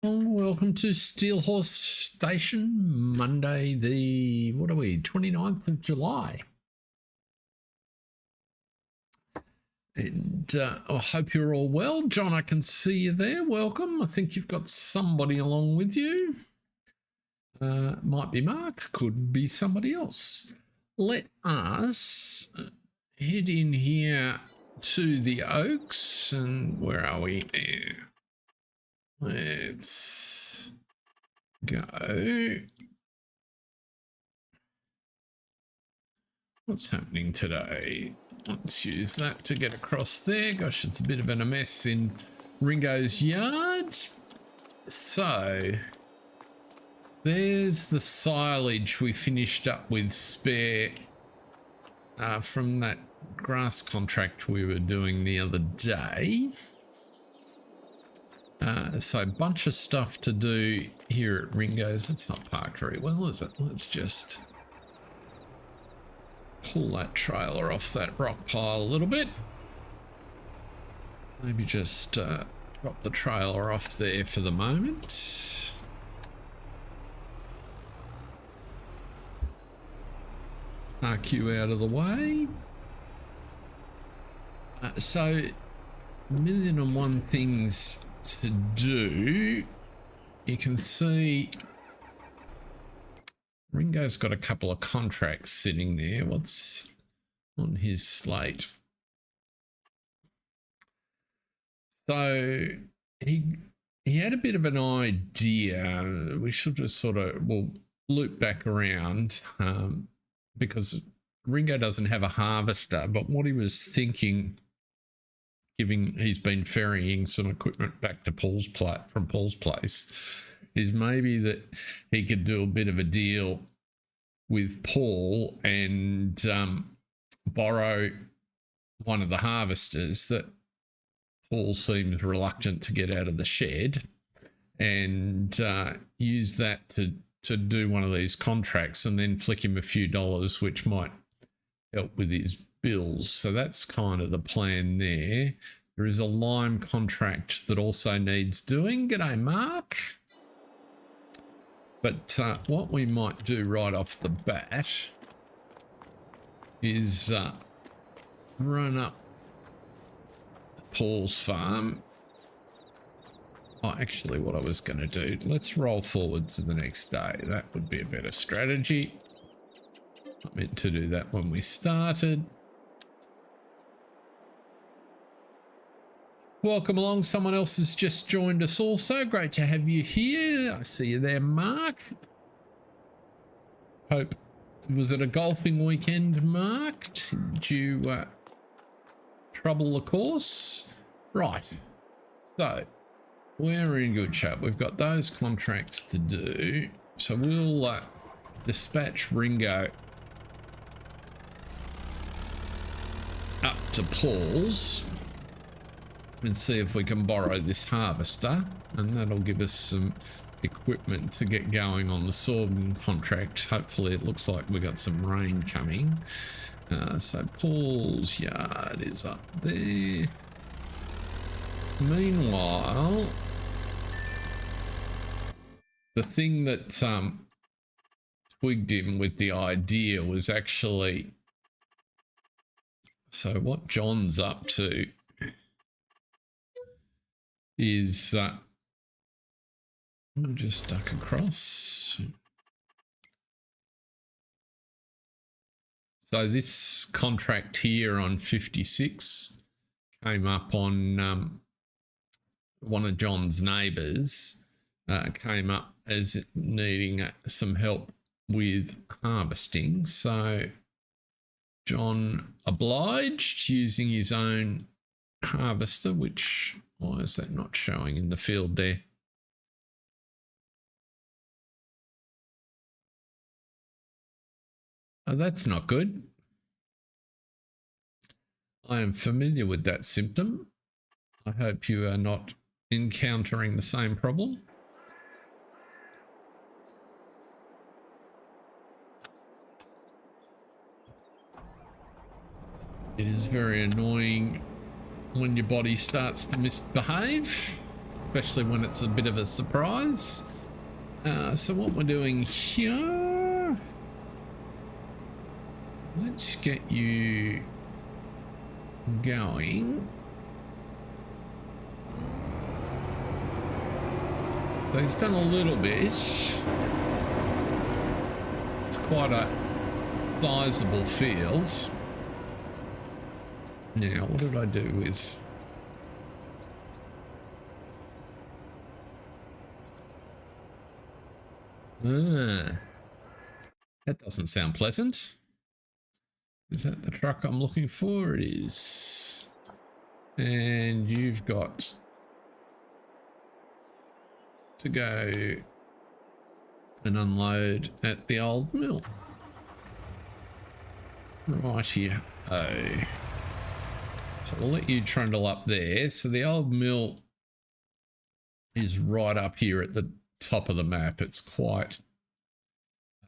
Welcome to Steel Horse Station, Monday the, 29th of July. And I hope you're all well. John, I can see you there. Welcome. I think you've got somebody along with you. Might be Mark, could be somebody else. Let us head in here to the Oaks. And where are we there? Let's go. What's happening today? Let's use that to get across there. Gosh, it's a bit of a mess in Ringo's yard. So there's the silage we finished up with spare from that grass contract we were doing the other day. So a bunch of stuff to do here at Ringo's. It's not parked very well, is it? Let's just pull that trailer off that rock pile a little bit. Maybe just drop the trailer off there for the moment. Park you out of the way. So, 1,000,001 things to do. You can see Ringo's got a couple of contracts sitting there. What's on his slate? So he had a bit of an idea. We should just sort of, we'll loop back around because Ringo doesn't have a harvester, but what he was thinking, given he's been ferrying some equipment back to from Paul's place, is maybe that he could do a bit of a deal with Paul and borrow one of the harvesters that Paul seems reluctant to get out of the shed, and use that to do one of these contracts and then flick him a few dollars, which might help with his bills. So that's kind of the plan there. There is a lime contract that also needs doing. G'day, Mark. But what we might do right off the bat is run up to Paul's farm. Oh, actually, what I was going to do, let's roll forward to the next day. That would be a better strategy. I meant to do that when we started. Welcome along. Someone else has just joined us also. Great to have you here. I see you there, Mark. Hope, was it a golfing weekend, Mark? Did you trouble the course? Right. So we're in good shape. We've got those contracts to do. So we'll dispatch Ringo up to Paul's and see if we can borrow this harvester, and that'll give us some equipment to get going on the sorghum contract. Hopefully it looks like we got some rain coming. So Paul's yard is up there. Meanwhile, the thing that twigged him with the idea was actually, so what John's up to is we'll just duck across. So this contract here on 56 came up on one of John's neighbours, came up as needing some help with harvesting. So John obliged using his own harvester, which, why is that not showing in the field there? Oh, that's not good. I am familiar with that symptom. I hope you are not encountering the same problem. It is very annoying when your body starts to misbehave. especially when it's a bit of a surprise. So what we're doing here, let's get you going. So he's done a little bit. It's quite a sizable field. Now, what did I do with... that doesn't sound pleasant. Is that the truck I'm looking for? It is. And you've got to go and unload at the old mill. Right here. Oh. So we'll let you trundle up there. So the old mill is right up here at the top of the map. It's quite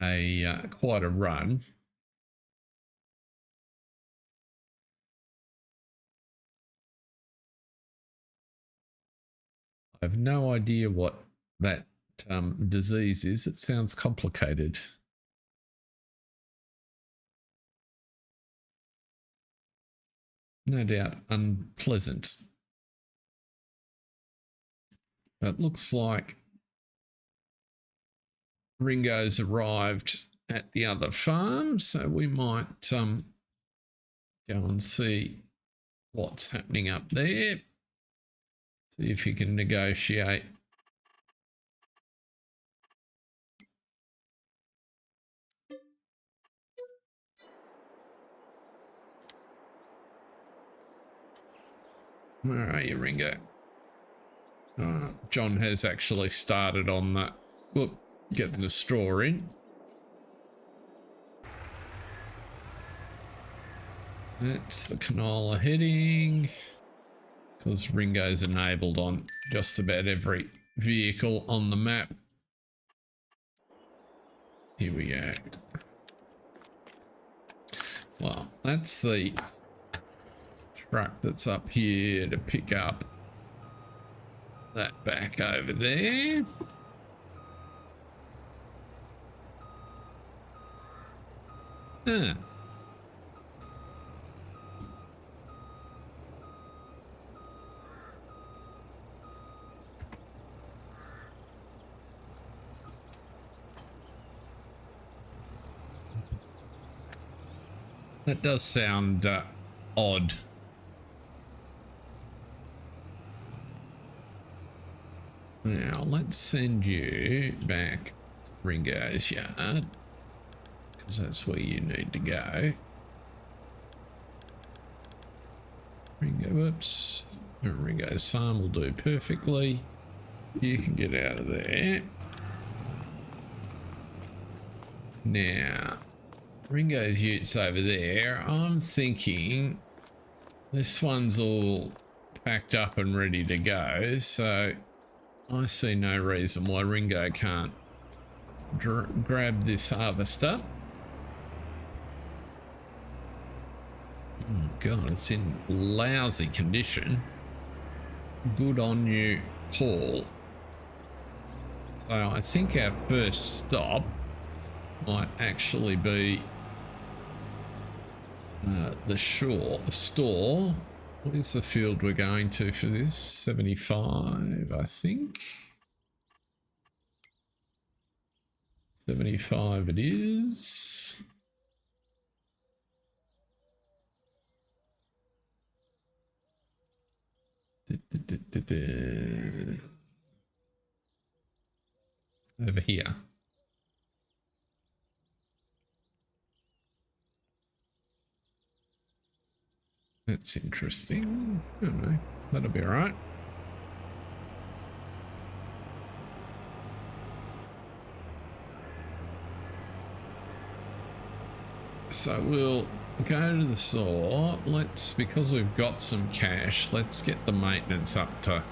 a run. I have no idea what that disease is. It sounds complicated. No doubt unpleasant. It looks like Ringo's arrived at the other farm, so we might go and see what's happening up there. See if he can negotiate. Where are you, Ringo? John has actually started on that. Whoop, getting the straw in. That's the canola heading. Because Ringo's enabled on just about every vehicle on the map. Here we go. Well, that's the truck that's up here to pick up that back over there. Huh. That does sound odd. Now, let's send you back Ringo's yard, because that's where you need to go. Whoops. Ringo's farm will do perfectly. You can get out of there. Now, Ringo's utes over there. I'm thinking this one's all packed up and ready to go, so I see no reason why Ringo can't grab this harvester. Oh God, it's in lousy condition. Good on you, Paul. So I think our first stop might actually be the store. What is the field we're going to for this? 75, I think. 75 it is. Over here. That's interesting. I don't know. That'll be all right. So we'll go to the store. Because we've got some cash, let's get the maintenance up to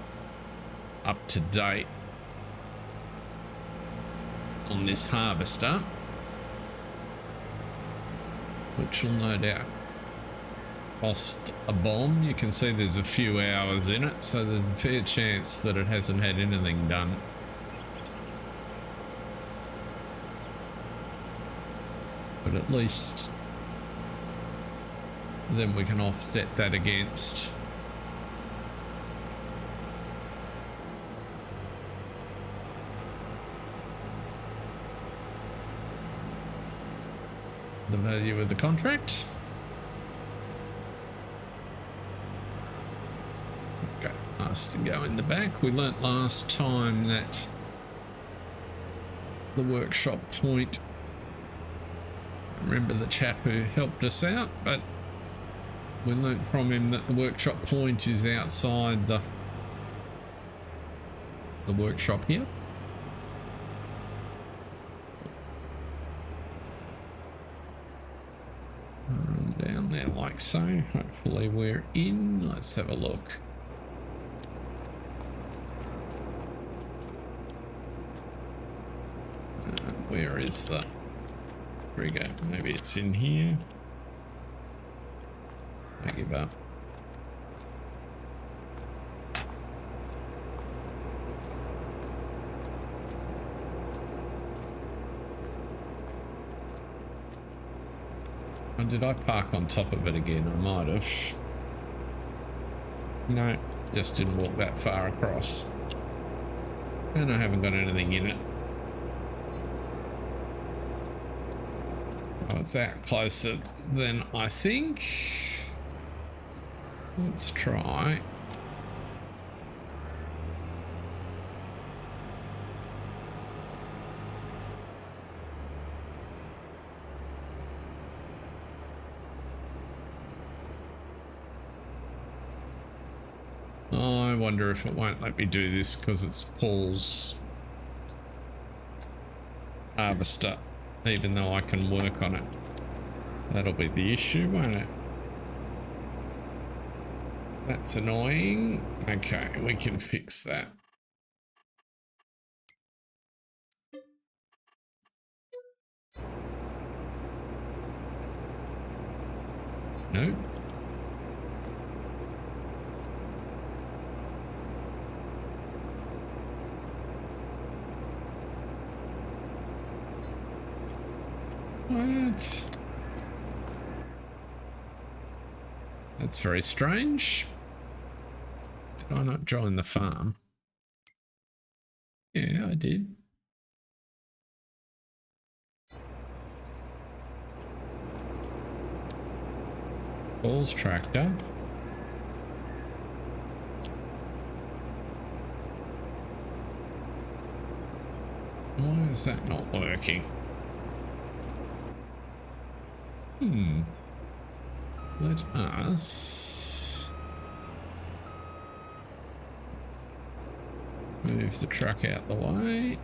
date on this harvester, which will no doubt cost a bomb. You can see there's a few hours in it, so there's a fair chance that it hasn't had anything done. But at least then we can offset that against the value of the contract. Okay, asked to go in the back. We learnt last time that the workshop point, remember the chap who helped us out, but we learnt from him that the workshop point is outside the workshop here. Down there like so. Hopefully we're in. Let's have a look. Where is the... There we go. Maybe it's in here. I give up. Oh, did I park on top of it again? I might have. No, just didn't walk that far across. And I haven't got anything in it. Oh, it's out closer than I think. Let's try. I wonder if it won't let me do this because it's Paul's harvester, even though I can work on it. That'll be the issue, won't it? That's annoying. Okay, we can fix that. Nope. What? That's very strange. Did I not join the farm? Yeah, I did. Paul's tractor. Why is that not working? Let us move the truck out the way.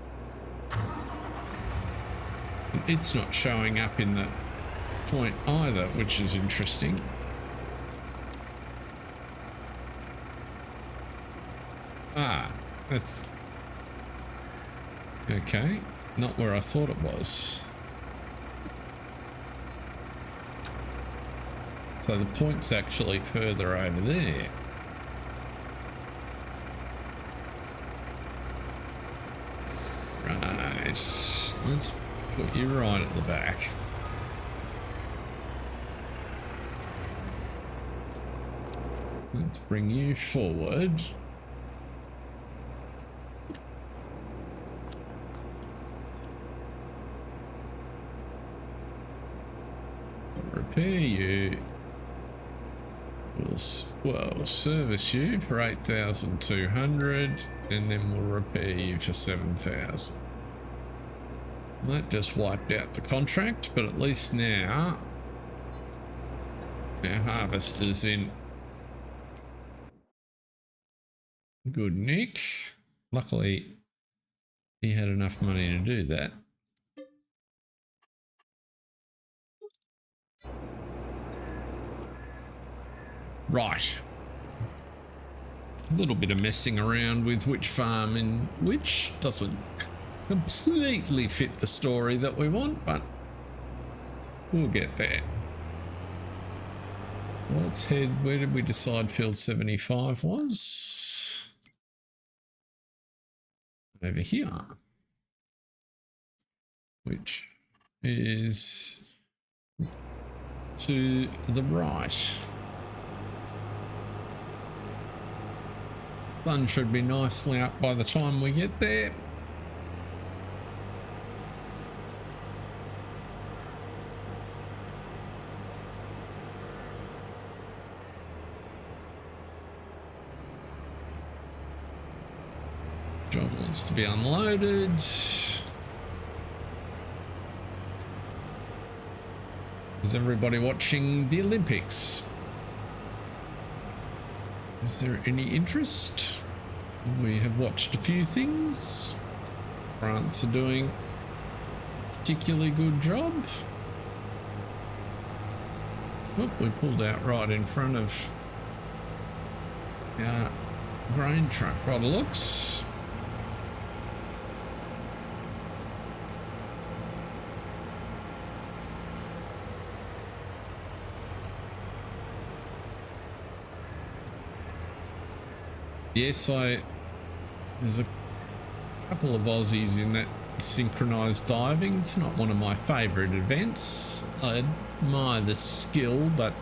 It's not showing up in the point either, which is interesting. Ah, that's okay. Not where I thought it was. So the point's actually further over there. Right, let's put you right at the back. Let's bring you forward. Repair you. We'll service you for 8,200 and then we'll repair you for 7,000. That just wiped out the contract, but at least now our harvester's in good nick. Luckily he had enough money to do that. Right. A little bit of messing around with which farm in which doesn't completely fit the story that we want, but we'll get there. Let's head, where did we decide field 75 was? Over here. Which is to the right. Sun should be nicely up by the time we get there. Job wants to be unloaded. Is everybody watching the Olympics? Is there any interest? We have watched a few things. France are doing a particularly good job. Oh, we pulled out right in front of our grain truck by the looks. Yes, there's a couple of Aussies in that synchronized diving. It's not one of my favorite events. I admire the skill, but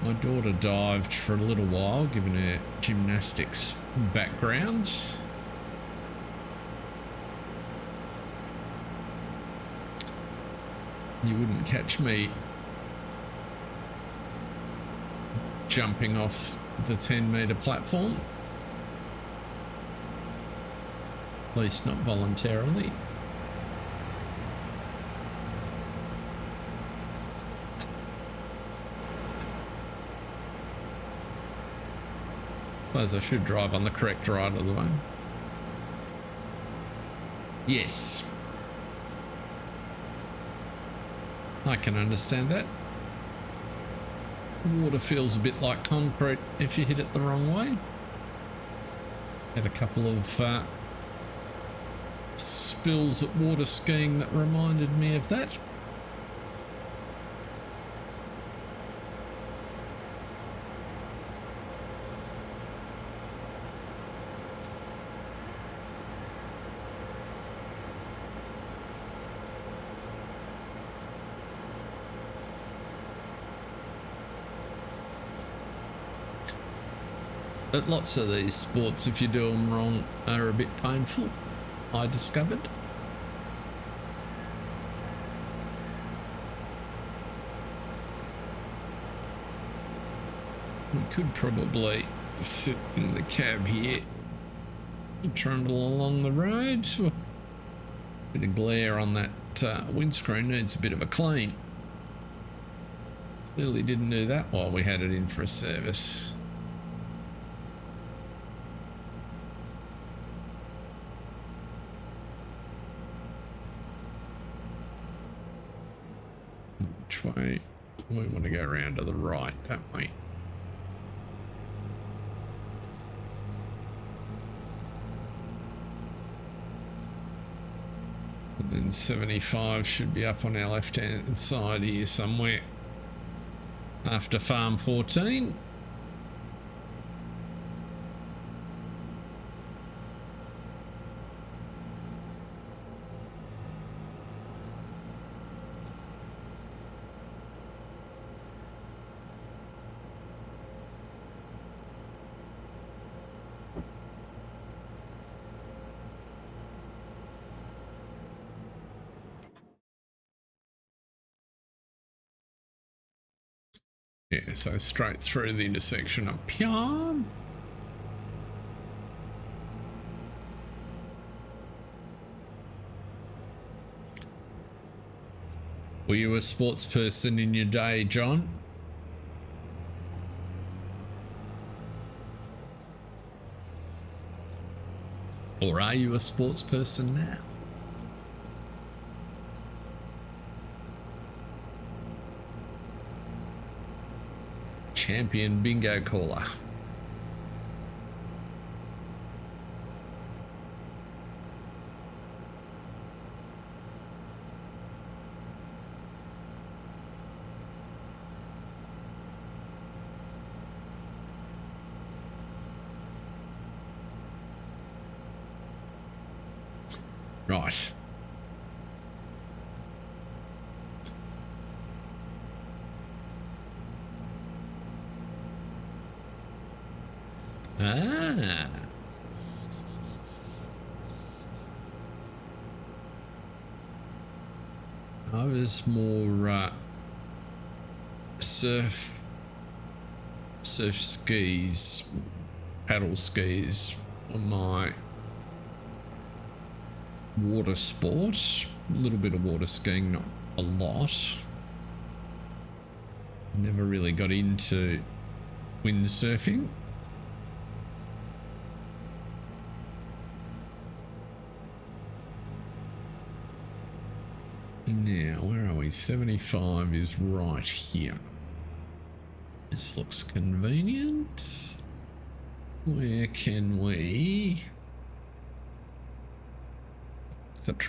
my daughter dived for a little while, given her gymnastics background. You wouldn't catch me jumping off the 10-meter platform, at least not voluntarily. Suppose I should drive on the correct right of the way. Yes, I can understand that. Water feels a bit like concrete if you hit it the wrong way. Had a couple of spills at water skiing that reminded me of that. But lots of these sports, if you do them wrong, are a bit painful, I discovered. We could probably sit in the cab here and trundle along the road. Bit of glare on that windscreen, needs a bit of a clean. Clearly didn't do that while we had it in for a service. Which way? We want to go around to the right, don't we? And then 75 should be up on our left-hand side here somewhere after farm 14. Yeah, so straight through the intersection up here. Were you a sports person in your day, John? Or are you a sports person now? Champion bingo caller. Right. Ah. I was more surf skis, paddle skis on my water sport. A little bit of water skiing, not a lot. Never really got into windsurfing. Now, where are we? 75 is right here. This looks convenient. Where can we...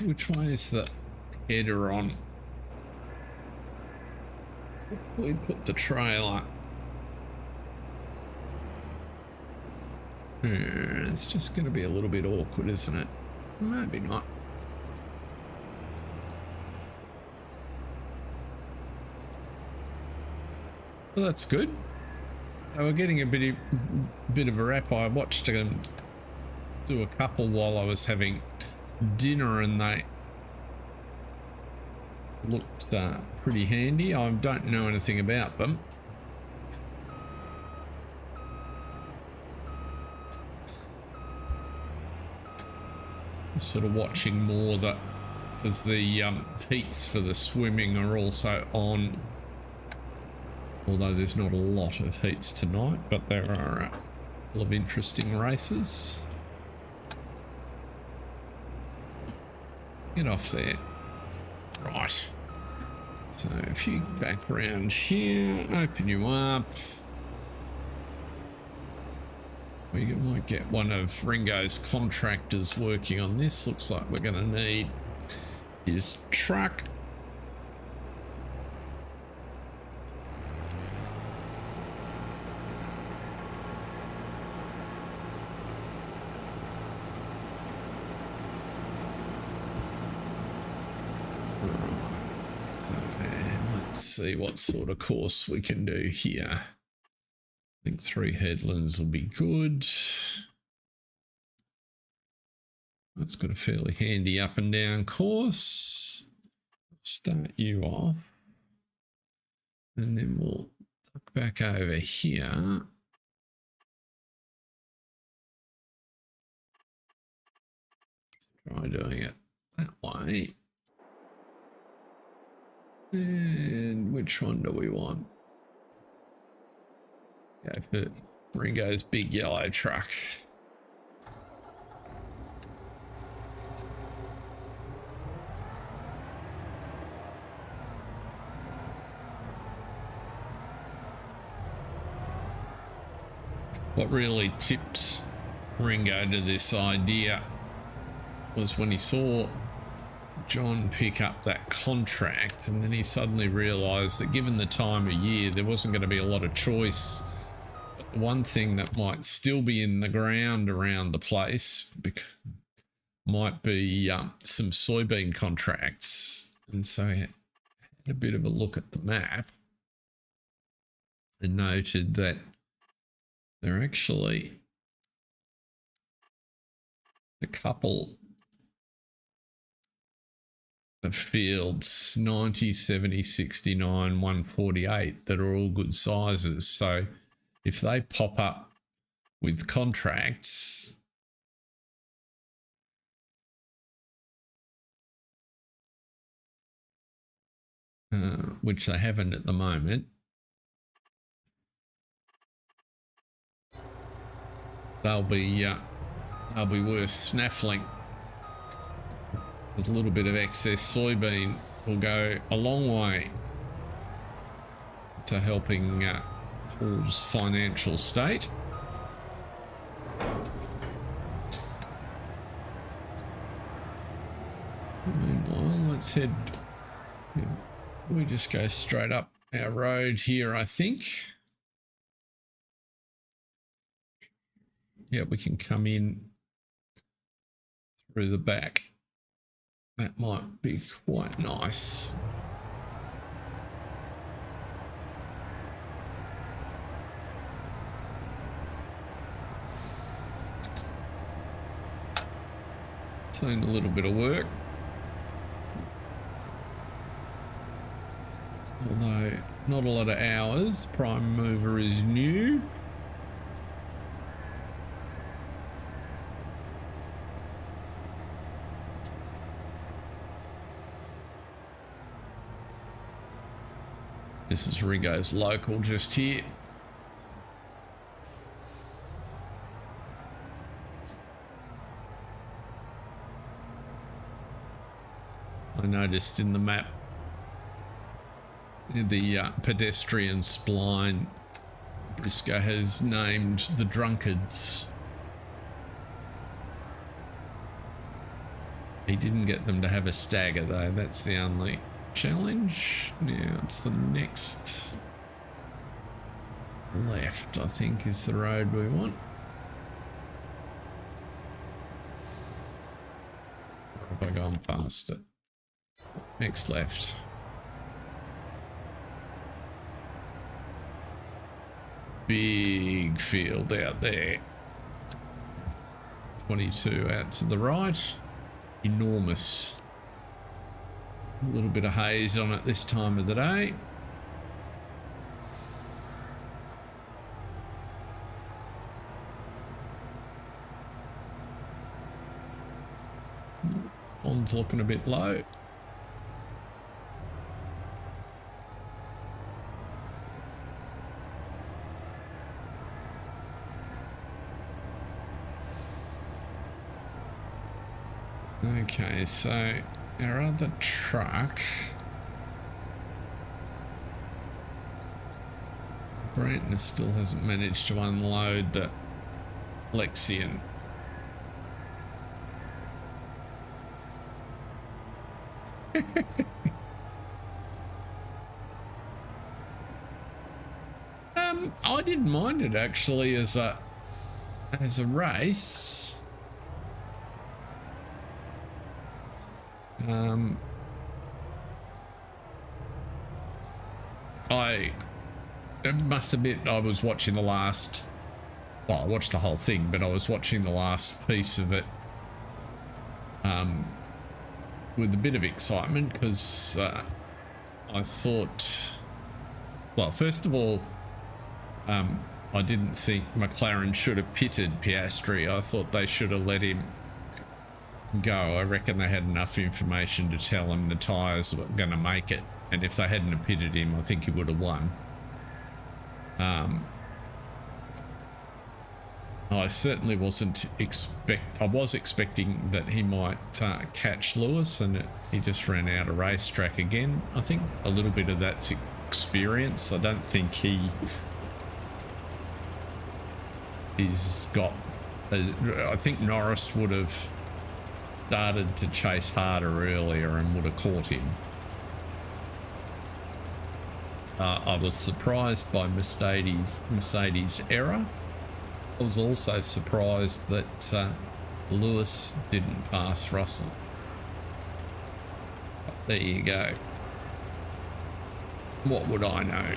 which way is the header on? So we put the trailer. It's just going to be a little bit awkward, isn't it? Maybe not. Well, that's good. We're getting a bit of a wrap. I watched them do a couple while I was having dinner, and they looked pretty handy. I don't know anything about them. Sort of watching more that because the heats for the swimming are also on. Although there's not a lot of heats tonight, but there are a couple of interesting races. Get off there. Right. So if you back around here, open you up. We might get one of Ringo's contractors working on this. Looks like we're going to need his truck. See what sort of course we can do here. I think 3 headlands will be good. That's got a fairly handy up and down course. Start you off. And then we'll duck back over here. Try doing it that way. And which one do we want? Go for Ringo's big yellow truck. What really tipped Ringo to this idea was when he saw John pick up that contract, and then he suddenly realized that given the time of year there wasn't going to be a lot of choice, but the one thing that might still be in the ground around the place might be some soybean contracts. And so he had a bit of a look at the map and noted that there are actually a couple of fields, 90, 70, 69, 148, that are all good sizes. So if they pop up with contracts, which they haven't at the moment, they'll be worth snaffling. There's a little bit of excess soybean will go a long way to helping Paul's financial state. Meanwhile, let's head. We just go straight up our road here, I think. Yeah, we can come in through the back. That might be quite nice. Seen a little bit of work. Although not a lot of hours. Prime mover is new. This is Ringo's local just here. I noticed in the map the pedestrian spline Brisco has named the drunkards. He didn't get them to have a stagger though, that's the only challenge. Now it's the next left, I think, is the road we want. Or have I gone past it? Next left. Big field out there. 22 out to the right. Enormous. A little bit of haze on it this time of the day. Pond's looking a bit low. Okay, so our other truck, Brantner still hasn't managed to unload the Lexian. I didn't mind it actually as a race. I must admit I was watching the last, well, I watched the whole thing, but I was watching the last piece of it with a bit of excitement because I thought, well, first of all, I didn't think McLaren should have pitted Piastri. I thought they should have let him go. I reckon they had enough information to tell him the tyres were going to make it, and if they hadn't have pitted him, I think he would have won. I certainly wasn't I was expecting that he might catch Lewis, and he just ran out of racetrack again. I think a little bit of that's experience. I don't think he's got, I think Norris would have started to chase harder earlier and would have caught him. I was surprised by Mercedes' error. I was also surprised that Lewis didn't pass Russell. But there you go. What would I know?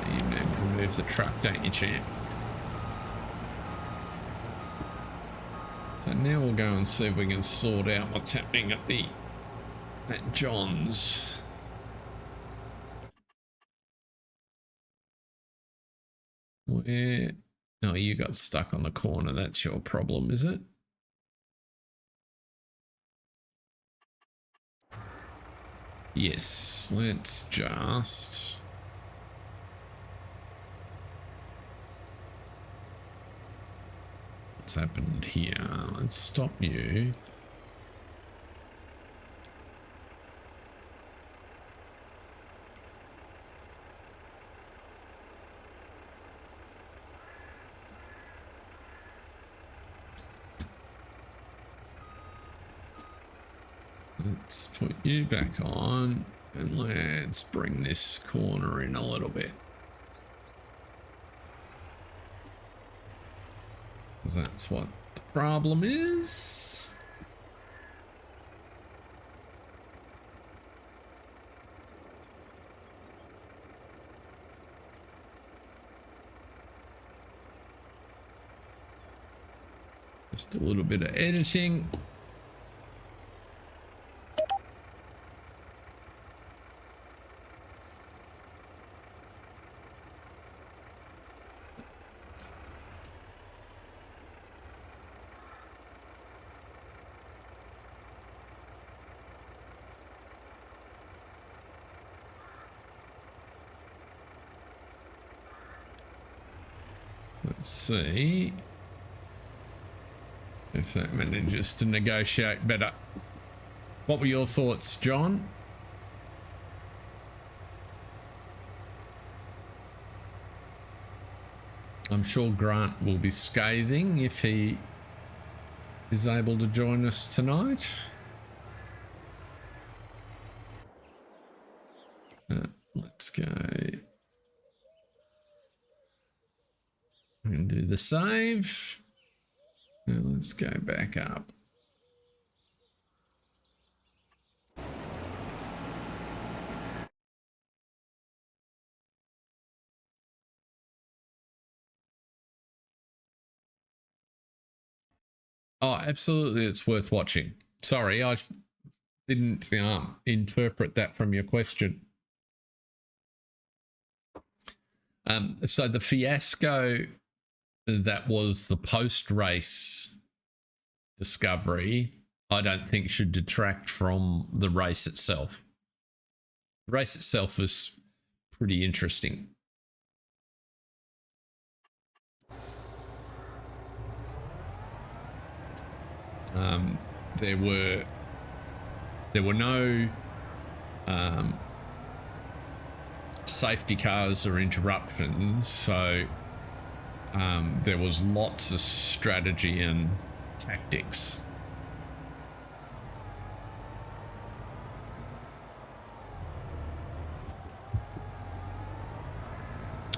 You need to remove the truck, don't you, champ? So now we'll go and see if we can sort out what's happening at John's. Where? Oh, you got stuck on the corner. That's your problem, is it? Yes, let's just... What's happened here? Let's stop you. Let's put you back on and let's bring this corner in a little bit. because that's what the problem is. Just a little bit of editing. Let's see if that manages to negotiate better. What were your thoughts, John? I'm sure Grant will be scathing if he is able to join us tonight. Let's go and do the save. And let's go back up. Oh, absolutely, it's worth watching. Sorry, I didn't interpret that from your question. So the fiasco that was the post-race discovery, I don't think should detract from the race itself. The race itself was pretty interesting. There were no safety cars or interruptions, so there was lots of strategy and tactics.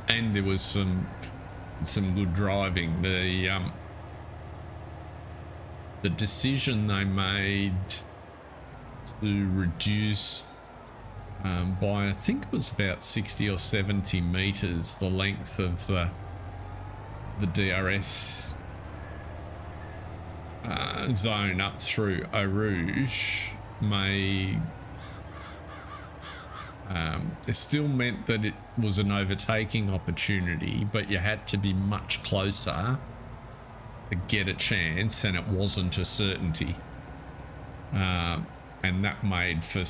And there was some good driving. The decision they made to reduce by, I think it was about 60 or 70 meters, the length of the DRS zone up through Eau Rouge it still meant that it was an overtaking opportunity, but you had to be much closer to get a chance, and it wasn't a certainty. And that made for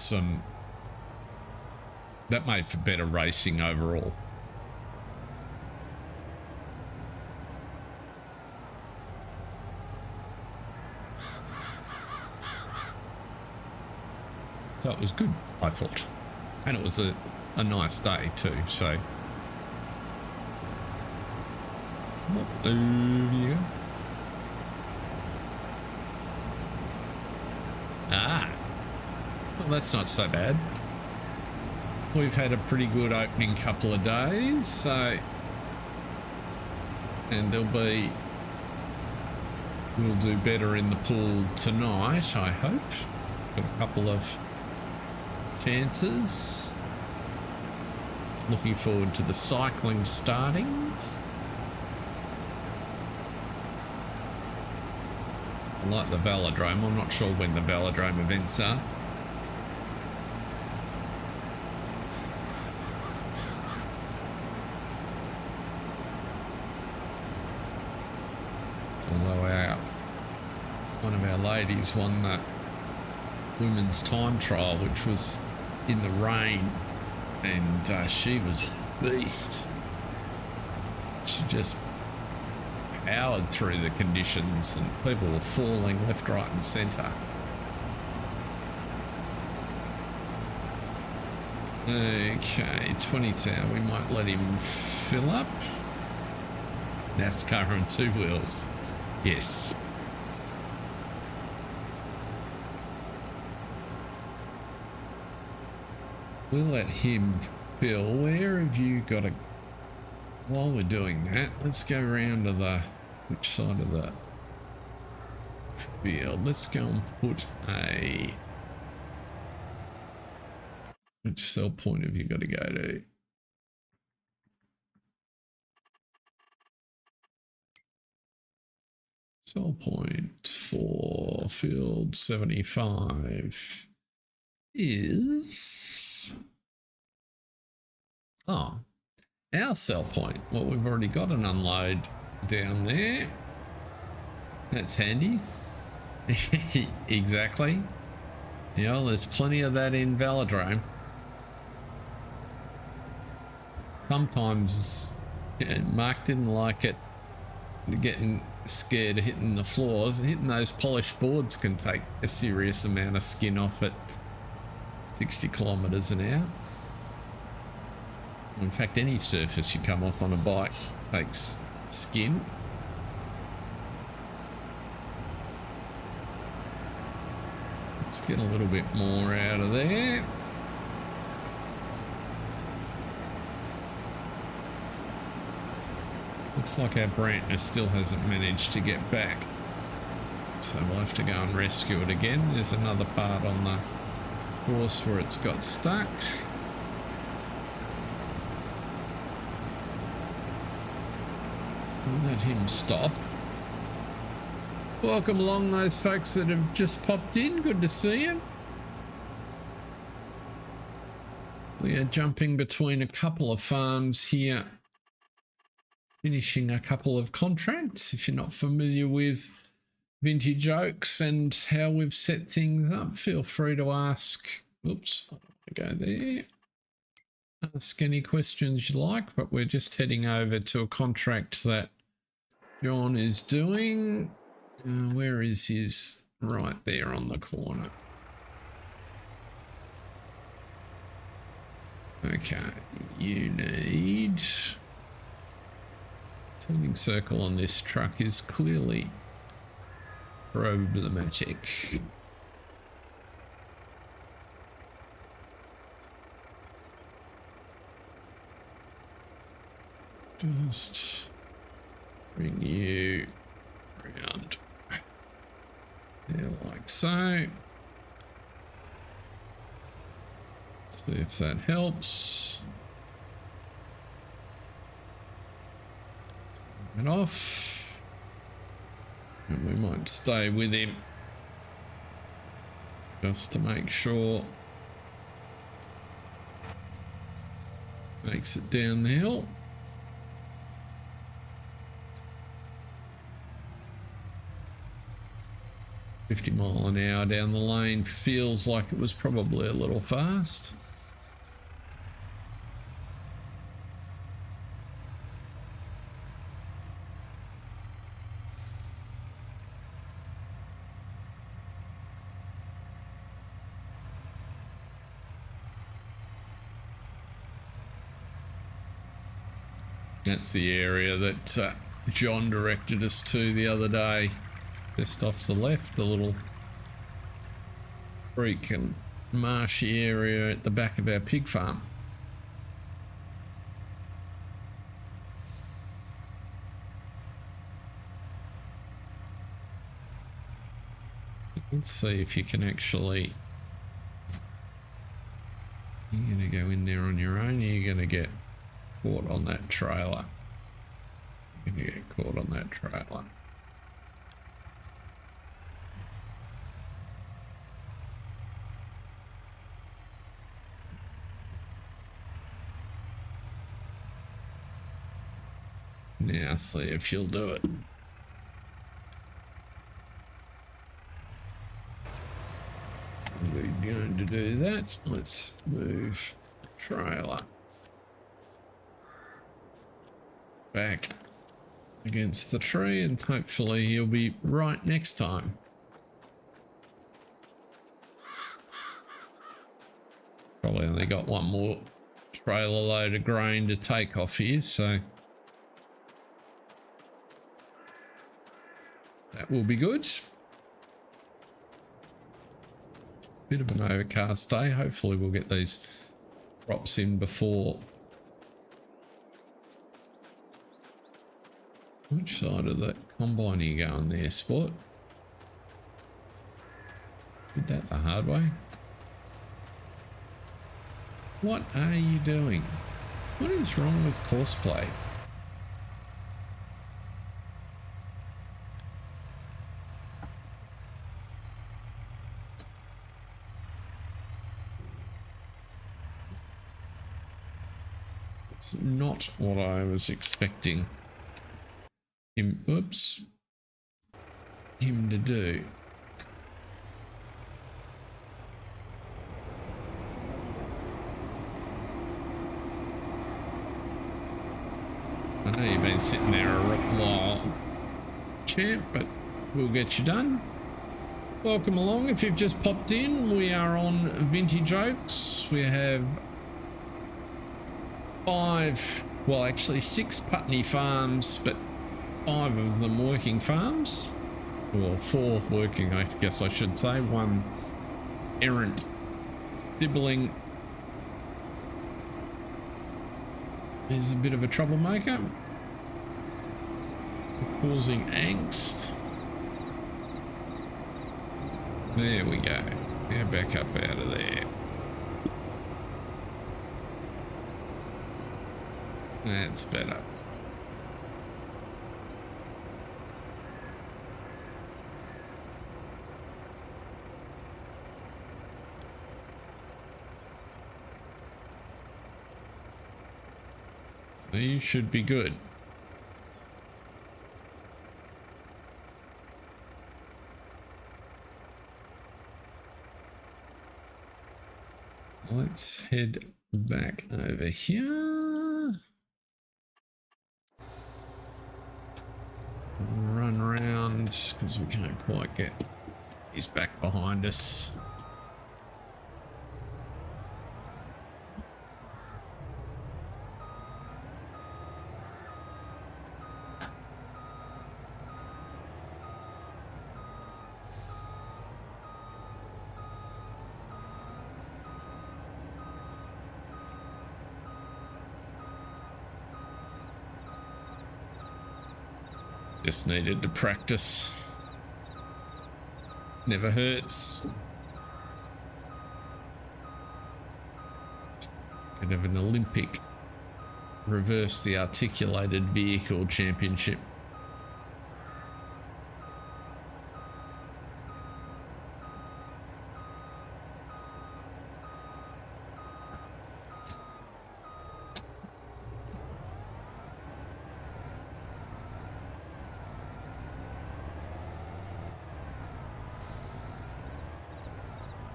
better racing overall. So it was good, I thought. And it was a nice day too, so. Over you go. Ah, well, that's not so bad. We've had a pretty good opening couple of days, so, and we'll do better in the pool tonight, I hope. Got a couple of chances. Looking forward to the cycling starting. I like the velodrome. I'm not sure when the velodrome events are. Although one of our ladies won the women's time trial, which was in the rain, and she was a beast. She just powered through the conditions, and people were falling left, right and centre. Okay, 20,000. We might let him fill up. NASCAR on two wheels. Yes. We'll let him fill. Where have you got a... While we're doing that, let's go around to the Which side of the field? Let's go and put a... Which sell point have you got to go to? Sell point for field 75 is... Oh, our sell point. Well, we've already got an unload down there. That's handy. Exactly. Yeah, well, there's plenty of that in Velodrome. Sometimes, Mark didn't like it getting scared of hitting the floors. Hitting those polished boards can take a serious amount of skin off at 60 kilometers an hour. In fact, any surface you come off on a bike takes skin. Let's get a little bit more out of there. Looks like our Brantner still hasn't managed to get back. So we'll have to go and rescue it again. There's another part on the course where it's got stuck. I'll let him stop. Welcome along those folks that have just popped in. Good to see you. We are jumping between a couple of farms here, finishing a couple of contracts. If you're not familiar with Vintage Oaks and how we've set things up, feel free to ask. Oops, I don't want to go there. Ask any questions you like, but we're just heading over to a contract that John is doing. Where is his? Right there on the corner. Okay, you need... Turning circle on this truck is clearly problematic. Just bring you around there like so. See if that helps. Turn it off. And we might stay with him just to make sure. Makes it down the hill. mph down the lane feels like it was probably a little fast. That's the area that John directed us to the other day. Just off the left, the little creek and marshy area at the back of our pig farm. Let's see if you can actually... You're going to go in there on your own, or you're going to get caught on that trailer. You're going to get caught on that trailer. Now see if you'll do it. We're going to do that. Let's move the trailer back against the tree and hopefully he'll be right next time. Probably only got one more trailer load of grain to take off here, so that will be good. Bit of an overcast day. Hopefully we'll get these crops in before Which side of the combine are you going there, Sport? Did that the hard way. What are you doing? What is wrong with course play? It's not what I was expecting him, oops, him to do. I know you've been sitting there a while, champ, but we'll get you done. Welcome along. If you've just popped in, we are on Vintage Oaks. We have 6 Putney farms, but 5 of them working farms. Well, 4 working, I guess I should say. 1 errant sibling is a bit of a troublemaker, causing angst. There we go. Now back up out of there. That's better. So you should be good. Let's head back over here. Run around because we can't quite get. He's back behind us. Just needed to practice. Never hurts. Could have an Olympic reverse the articulated vehicle championship.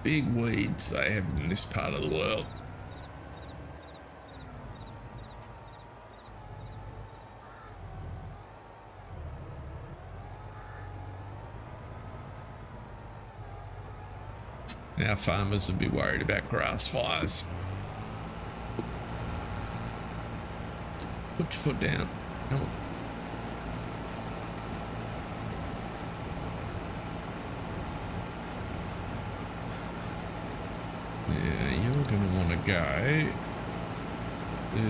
Big weeds they have in this part of the world. Now farmers would be worried about grass fires. Put your foot down. Come on. Yeah, you're going to want to go to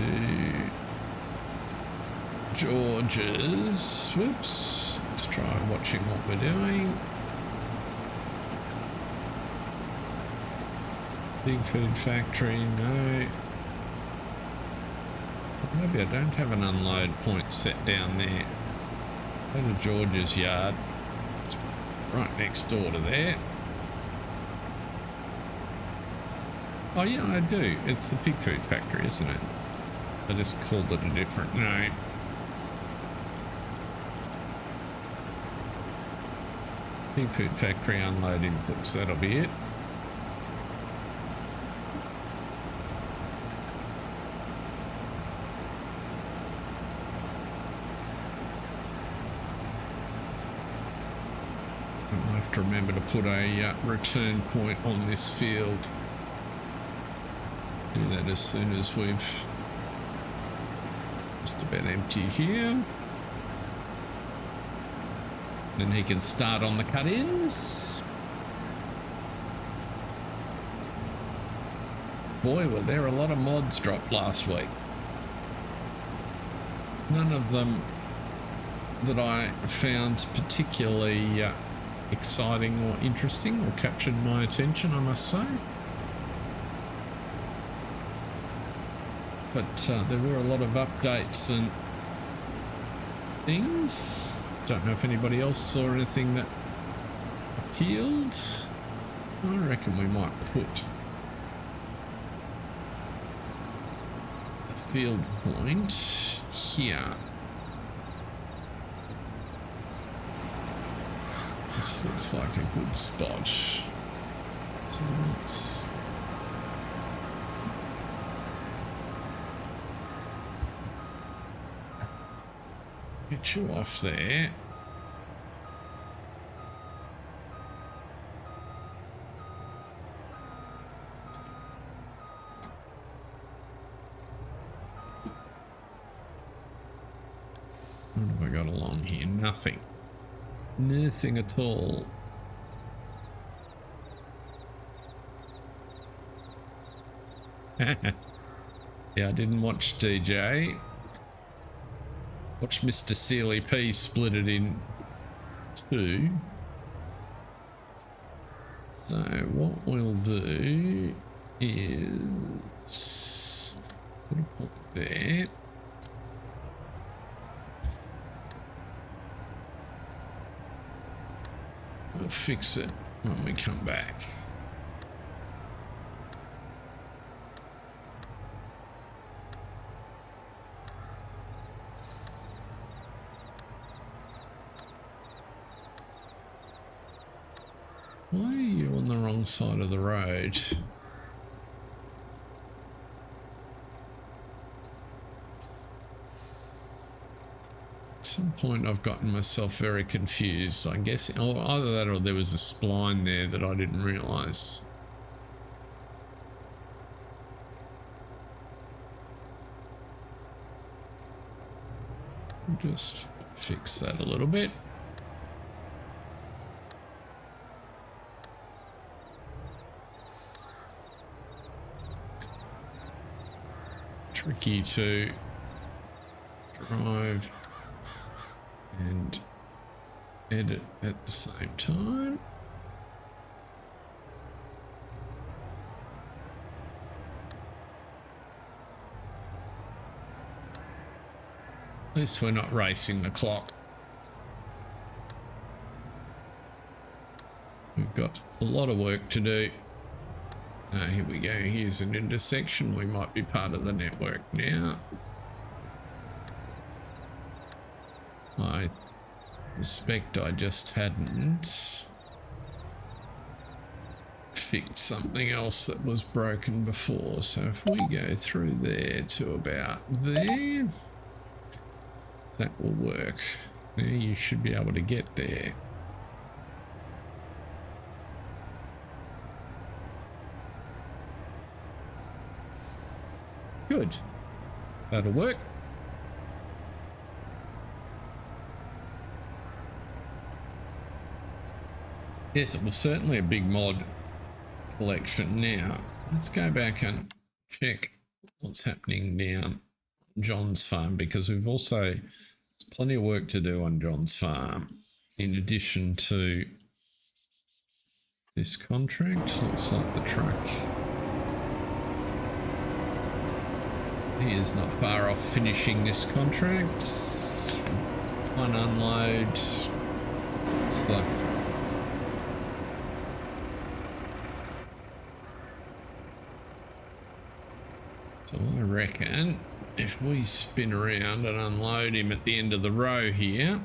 George's. Whoops. Let's try watching what we're doing. Big food factory, no. Maybe I don't have an unload point set down there. Go to George's yard. It's right next door to there. Oh yeah, I do. It's the pig food factory, isn't it? I just called it a different name. Pig food factory unload inputs, that'll be it. I'll have to remember to put a return point on this field. Do that as soon as we've just about empty here. Then he can start on the cut-ins. Boy, were there a lot of mods dropped last week. None of them that I found particularly exciting or interesting or captured my attention, I must say. But there were a lot of updates and things. Don't know if anybody else saw anything that appealed. I reckon we might put the field point here. This looks like a good spot. So let's get you off there. What have I got along here? Nothing. Nothing at all. Yeah, I didn't watch DJ. Watch Mr. Sealy P split it in two. So what we'll do is put a point there. We'll fix it when we come back. Why are you on the wrong side of the road? At some point I've gotten myself very confused. I guess either that or there was a spline there that I didn't realise. Just fix that a little bit. Tricky to drive and edit at the same time. At least we're not racing the clock. We've got a lot of work to do. Here we go. Here's an intersection. We might be part of the network now. I suspect I just hadn't fixed something else that was broken before. So if we go through there to about there, that will work. Now you should be able to get there. Good. That'll work. Yes, it was certainly a big mod collection. Now, let's go back and check what's happening down John's farm, because we've also, there's plenty of work to do on John's farm in addition to this contract. Looks like the truck, he is not far off finishing this contract. One unload. It's the so I reckon if we spin around and unload him at the end of the row here,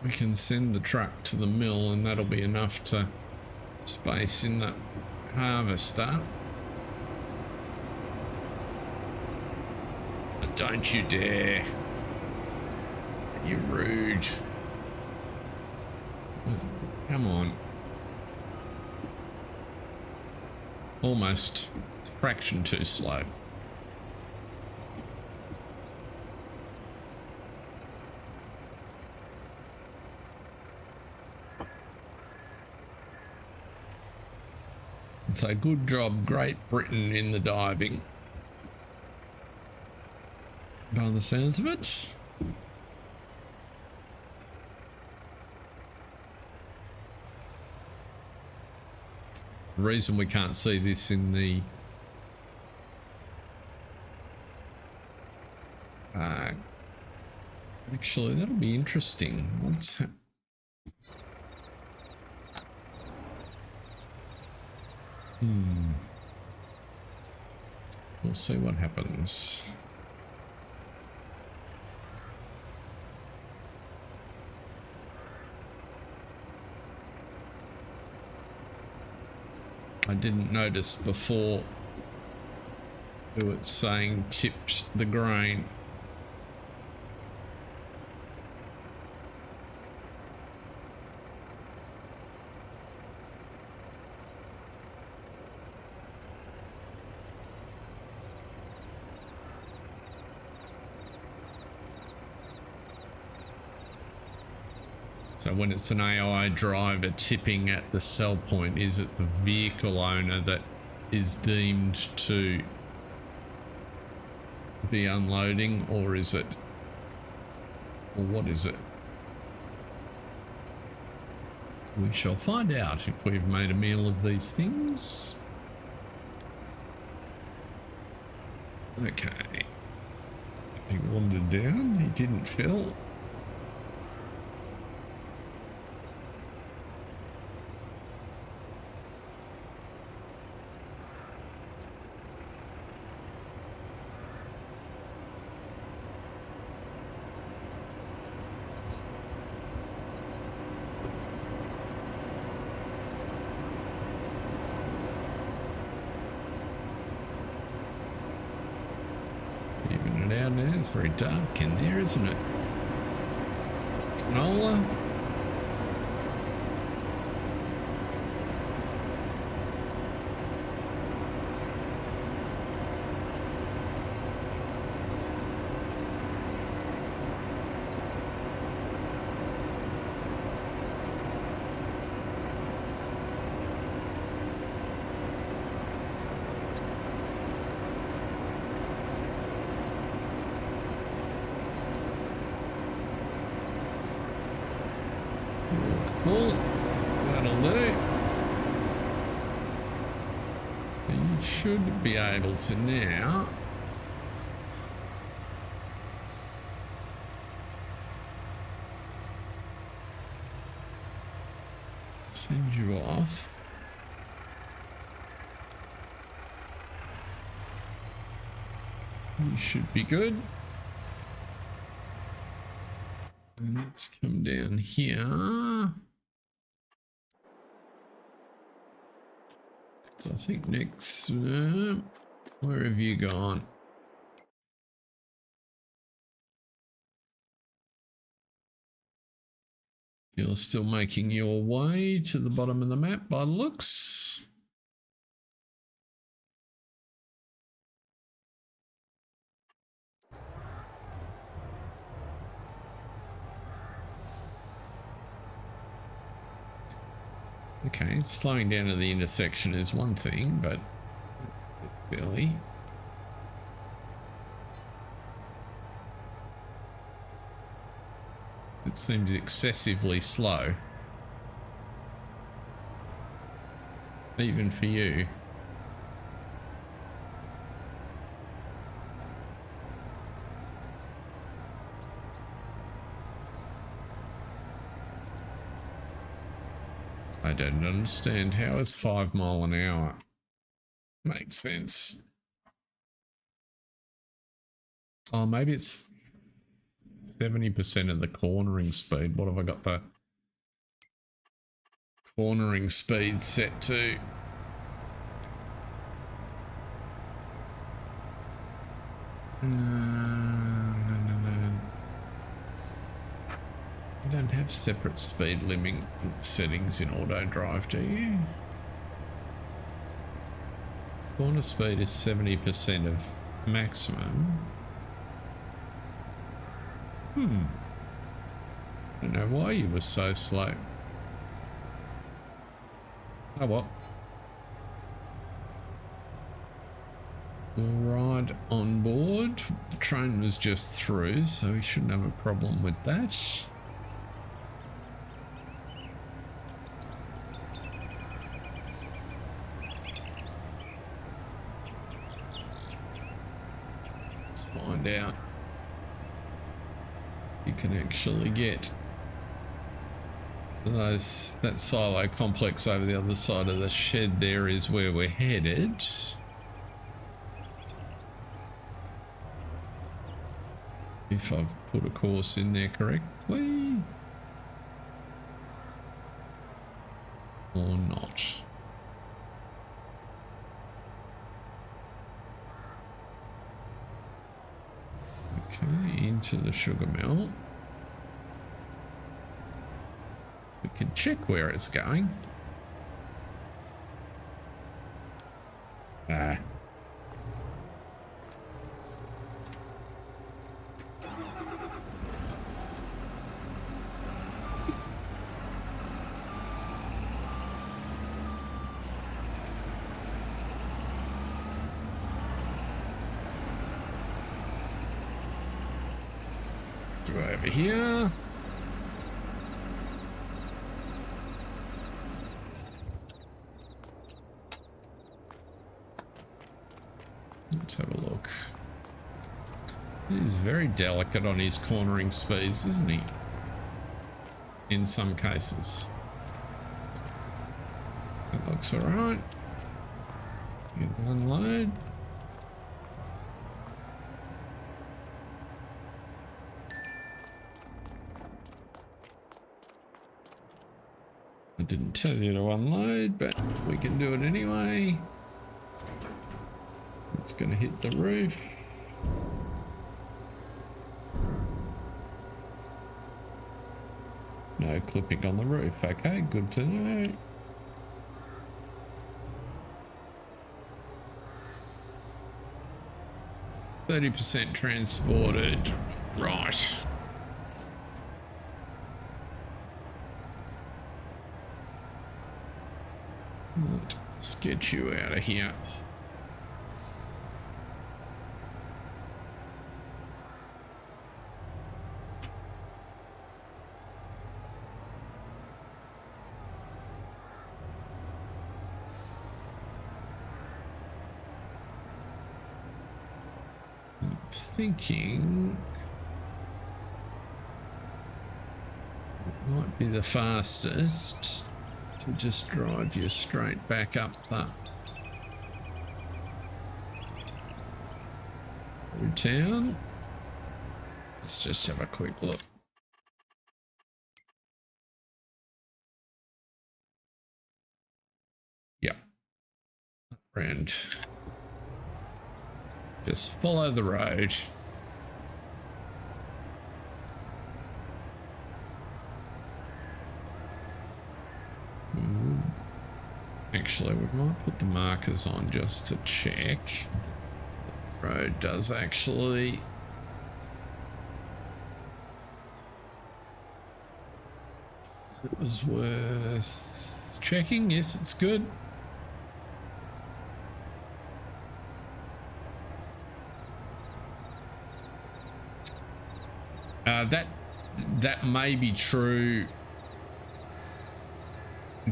we can send the truck to the mill, and that'll be enough to space in the harvester. But don't you dare. You're rude. Come on. Almost a fraction too slow. So good job, Great Britain, in the diving, by the sounds of it. The reason we can't see this in the actually, that'll be interesting. What's we'll see what happens. I didn't notice before who it's saying tipped the grain. So when it's an AI driver tipping at the sell point, is it the vehicle owner that is deemed to be unloading, or is it, or what is it? We shall find out if we've made a meal of these things. Okay. He wandered down, he didn't fill. It's very dark in there, isn't it? Canola. Should be able to now send you off. You should be good. And let's come down here. So I think next, where have you gone? You're still making your way to the bottom of the map by the looks. Okay, slowing down at the intersection is one thing, but really, it seems excessively slow, even for you. I don't understand. How is 5 miles an hour? Makes sense. Oh, maybe it's 70% of the cornering speed. What have I got the cornering speed set to? No. You don't have separate speed limit settings in auto drive, do you? Corner speed is 70% of maximum. I don't know why you were so slow. Oh what? All right, on board. The train was just through, so we shouldn't have a problem with that. find out. You can actually get that silo complex over the other side of the shed. There is where we're headed. If I've put a course in there correctly. Or not. Okay, into the sugar mill. We can check where it's going. Ah. Go over here. Let's have a look. He's very delicate on his cornering speeds, isn't he? In some cases. That looks alright. You can unload. I didn't tell you to unload, but we can do it anyway. It's going to hit the roof. No clipping on the roof. Okay, good to know. %30 transported. Right. Let's get you out of here. I'm thinking it might be the fastest to just drive you straight back up the through town. Let's just have a quick look. Yep. And just follow the road. Actually, we might put the markers on just to check. The road does actually. It was worth checking. Yes, it's good. That may be true,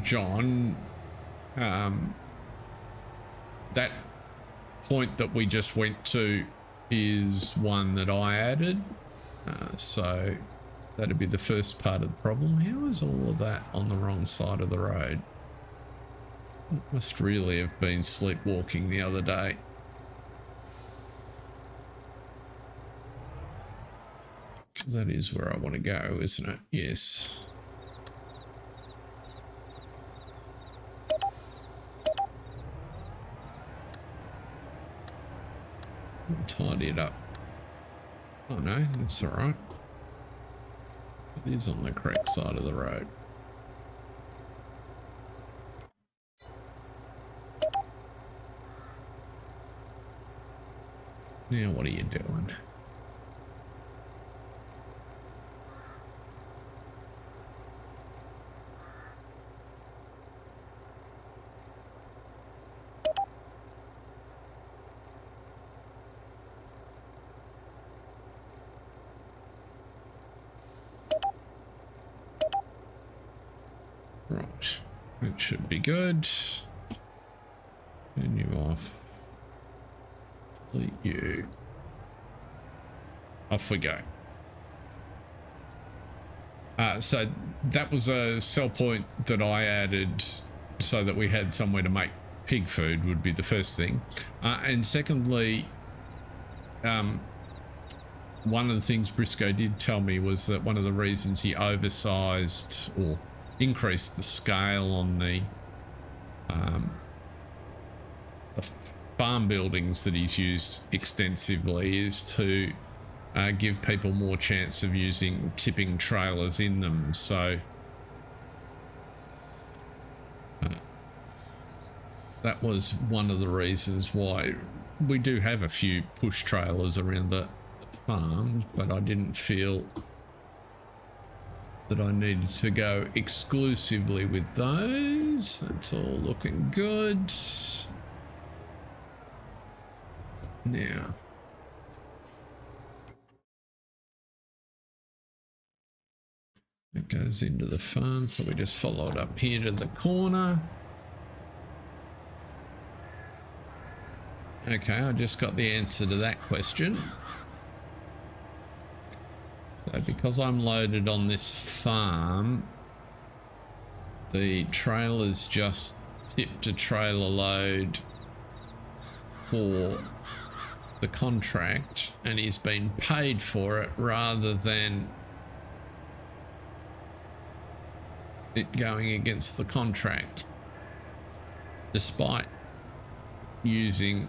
John. That point that we just went to is one that I added, so that'd be the first part of the problem. How is all of that on the wrong side of the road? It must really have been sleepwalking the other day. That is where I want to go, isn't it? Yes. Tidy it up. Oh no, that's all right. It is on the correct side of the road. Now what are you doing? Right, that should be good. Turn you off. Delete you. off we go. So that was a sell point that I added so that we had somewhere to make pig food would be the first thing. And secondly, one of the things Brisco did tell me was that one of the reasons he oversized or increased the scale on the farm buildings that he's used extensively is to give people more chance of using tipping trailers in them. So that was one of the reasons why we do have a few push trailers around the farm, but I didn't feel that I needed to go exclusively with those. That's all looking good. Now, it goes into the farm, so we just follow it up here to the corner. Okay, I just got the answer to that question. So because I'm loaded on this farm, the trailer's just tipped a trailer load for the contract, and he's been paid for it rather than it going against the contract, despite using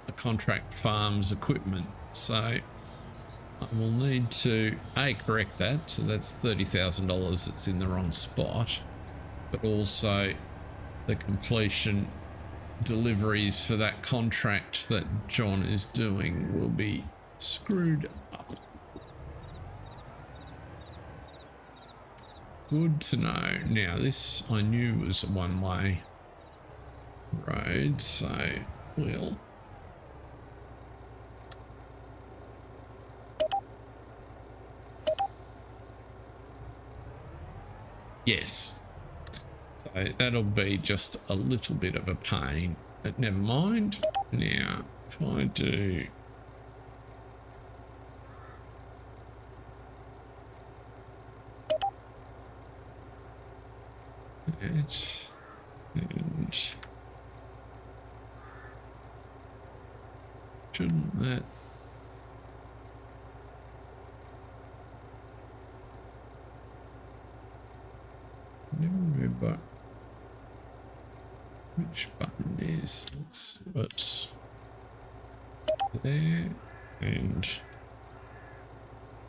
a contract farm's equipment. So I will need to correct that, so that's $30,000 that's in the wrong spot, but also the completion deliveries for that contract that John is doing will be screwed up. Good to know. Now this I knew was a one-way road, so we'll yes. So that'll be just a little bit of a pain, but never mind. Now, if I do that, and shouldn't that never remember which button is. Let's whoops there, and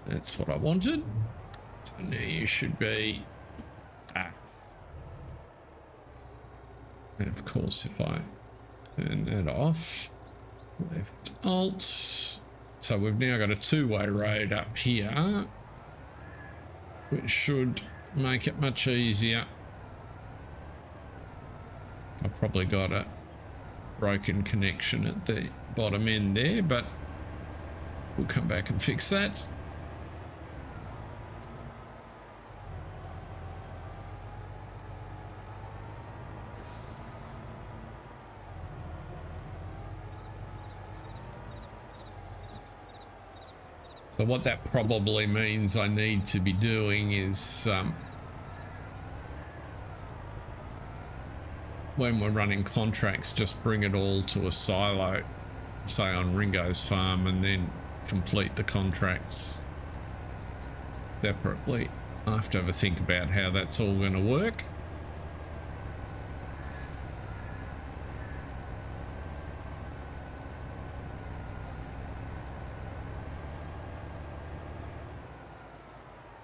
that's what I wanted. So now you should be and of course if I turn that off, left alt, so we've now got a two-way road up here, which should make it much easier. I've probably got a broken connection at the bottom end there, but we'll come back and fix that. So what that probably means I need to be doing is when we're running contracts, just bring it all to a silo, say on Ringo's farm, and then complete the contracts separately. I have to have a think about how that's all going to work.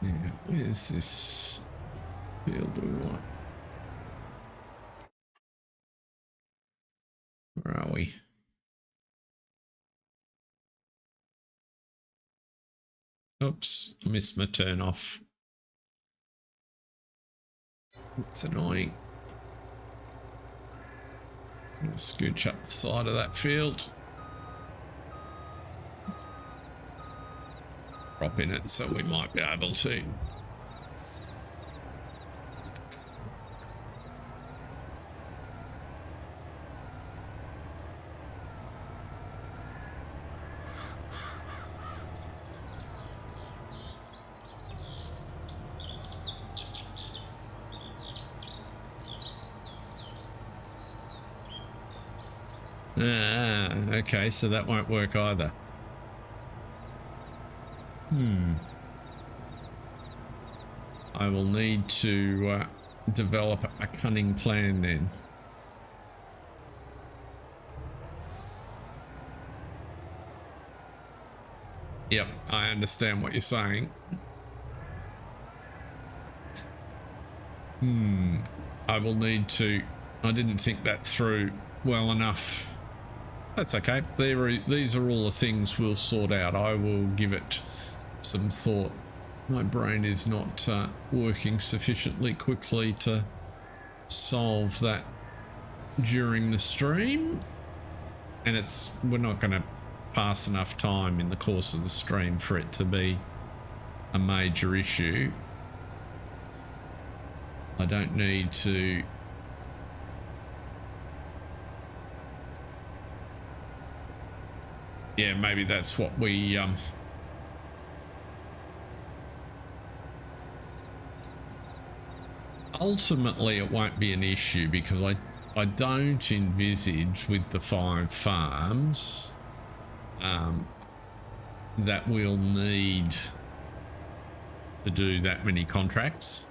Yeah, where's this field we want? Where are we? Oops, I missed my turn off. That's annoying. I'm gonna scooch up the side of that field. Drop in it so we might be able to. Okay, so that won't work either. I will need to develop a cunning plan then. Yep, I understand what you're saying. I will need to... I didn't think that through well enough. That's okay. These are all the things we'll sort out. I will give it some thought. My brain is not working sufficiently quickly to solve that during the stream. And we're not going to pass enough time in the course of the stream for it to be a major issue. I don't need to... Yeah, maybe that's what we... Ultimately, it won't be an issue because I don't envisage with the 5 farms that we'll need to do that many contracts.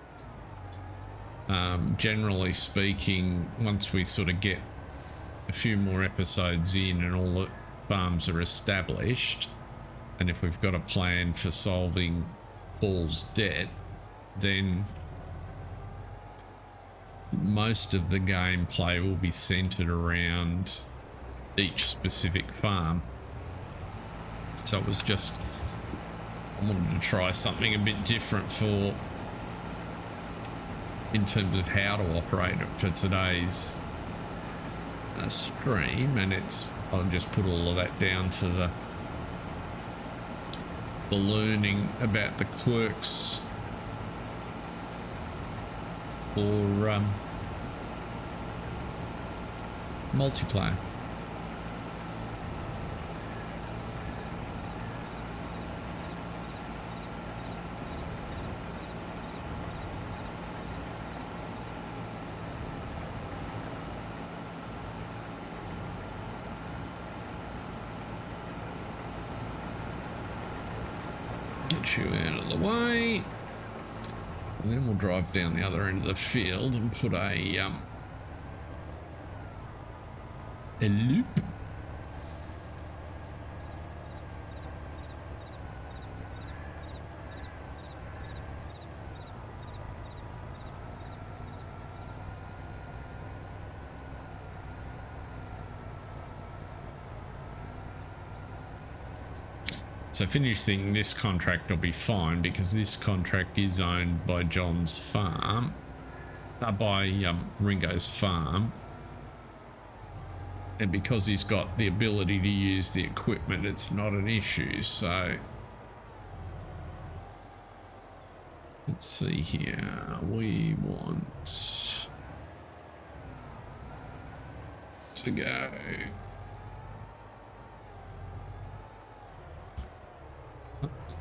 Generally speaking, once we sort of get a few more episodes in and all the farms are established, and if we've got a plan for solving Paul's debt, then most of the gameplay will be centered around each specific farm. So it was just, I wanted to try something a bit different in terms of how to operate it for today's stream, and I'll just put all of that down to the learning about the quirks or multiplayer. Get you out of the way. And then we'll drive down the other end of the field and put a loop. So finishing this contract will be fine because this contract is owned by John's farm, by Ringo's farm, and because he's got the ability to use the equipment, it's not an issue. So let's see here. We want to go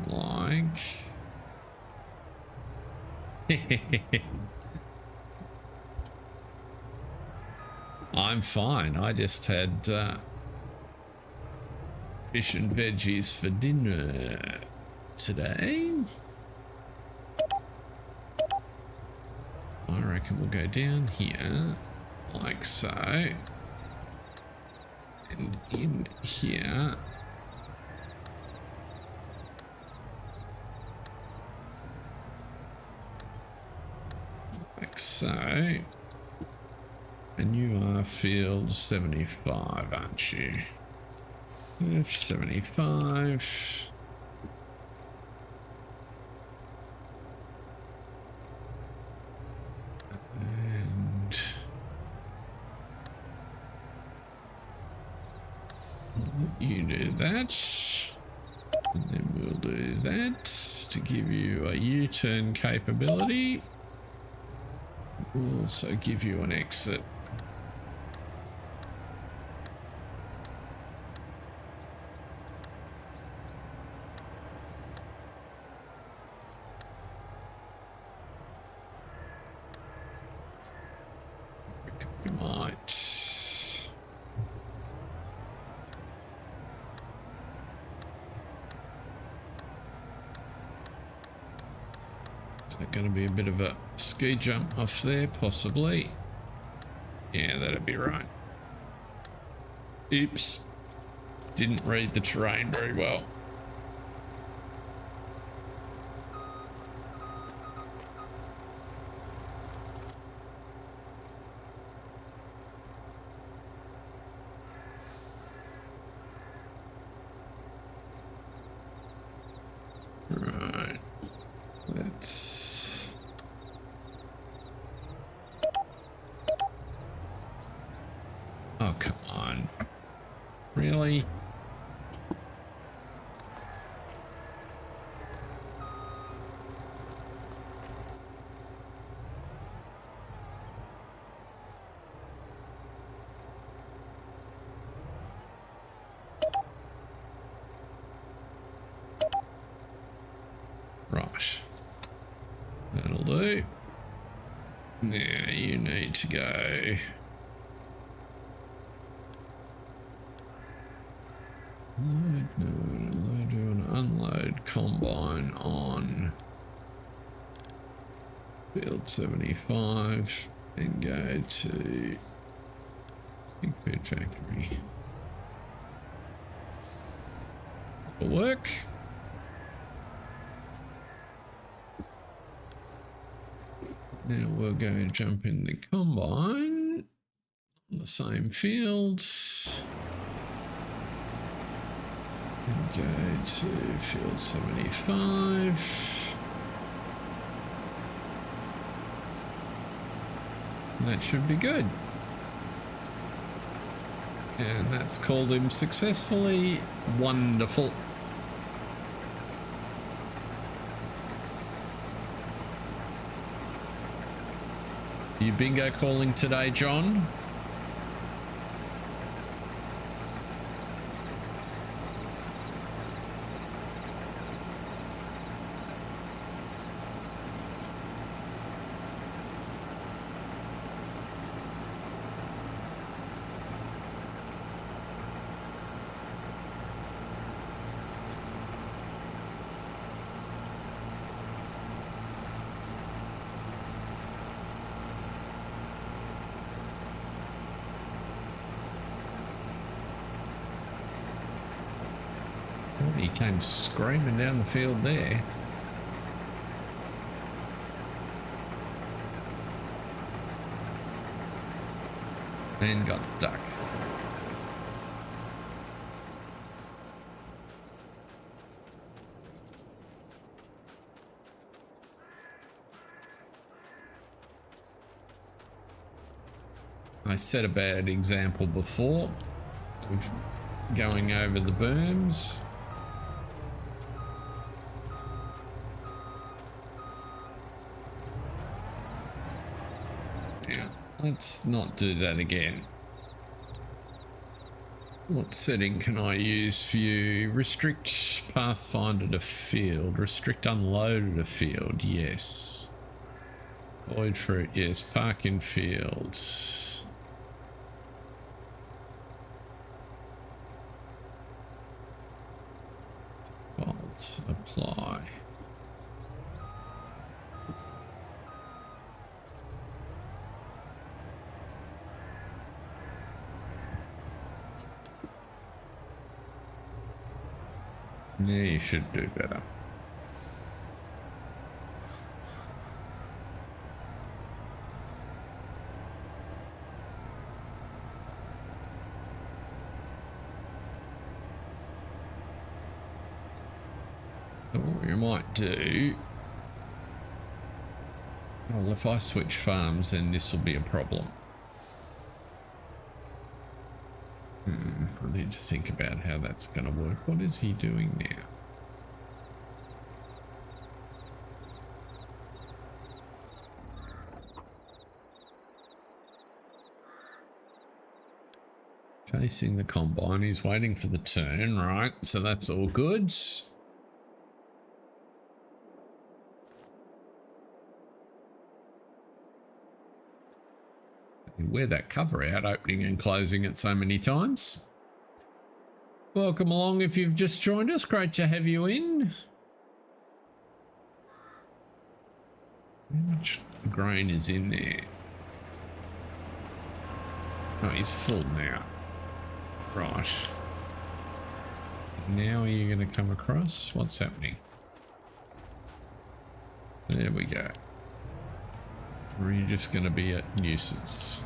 like I'm fine. I just had fish and veggies for dinner today. I reckon we'll go down here like so, and in here like so. And you are field 75, aren't you? F75. And you do that. And then we'll do that to give you a U-turn capability. We'll also give you an exit. We might Is going to be a bit of a ski jump off there? Possibly. Yeah, that'd be right. Oops. Didn't read the terrain very well. Right. Let's... Oh, come on. Really? Right. That'll do. Now you need to go... Load, and unload combine on field 75 and go to Big Food Factory. That'll work. Now we'll go jump in the combine on the same field. And go to field 75. That should be good. And that's called him successfully. Wonderful. You bingo calling today, John? He came screaming down the field there. And got the duck. I set a bad example before of going over the berms. Let's not do that again. What setting can I use for you? Restrict pathfinder to field. Restrict unload to field. Yes. Void fruit. Yes. Park in fields. Default. Apply. Yeah, you should do better. So what you might do... Well, if I switch farms, then this will be a problem. I need to think about how that's going to work. What is he doing now? Chasing the combine. He's waiting for the turn, right? So that's all good. Wear that cover out, opening and closing it so many times. Welcome along if you've just joined us. Great to have you in. How much grain is in there? Oh, he's full now. Right. Now are you going to come across? What's happening? There we go. Or are you just going to be a nuisance?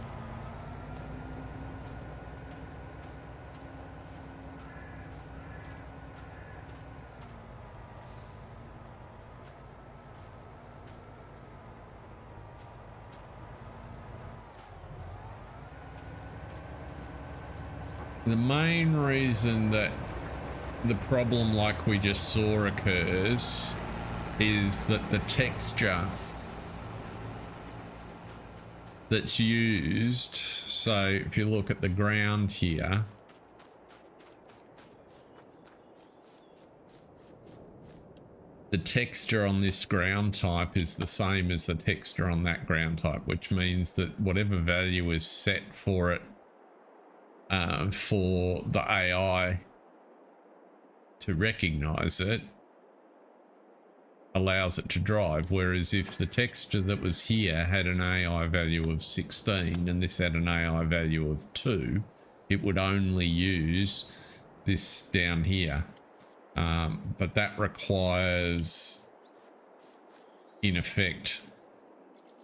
The main reason that the problem like we just saw occurs is that the texture that's used, so if you look at the ground here, the texture on this ground type is the same as the texture on that ground type, which means that whatever value is set for it, for the AI to recognize it, allows it to drive. Whereas if the texture that was here had an AI value of 16 and this had an AI value of 2, it would only use this down here. But that requires, in effect,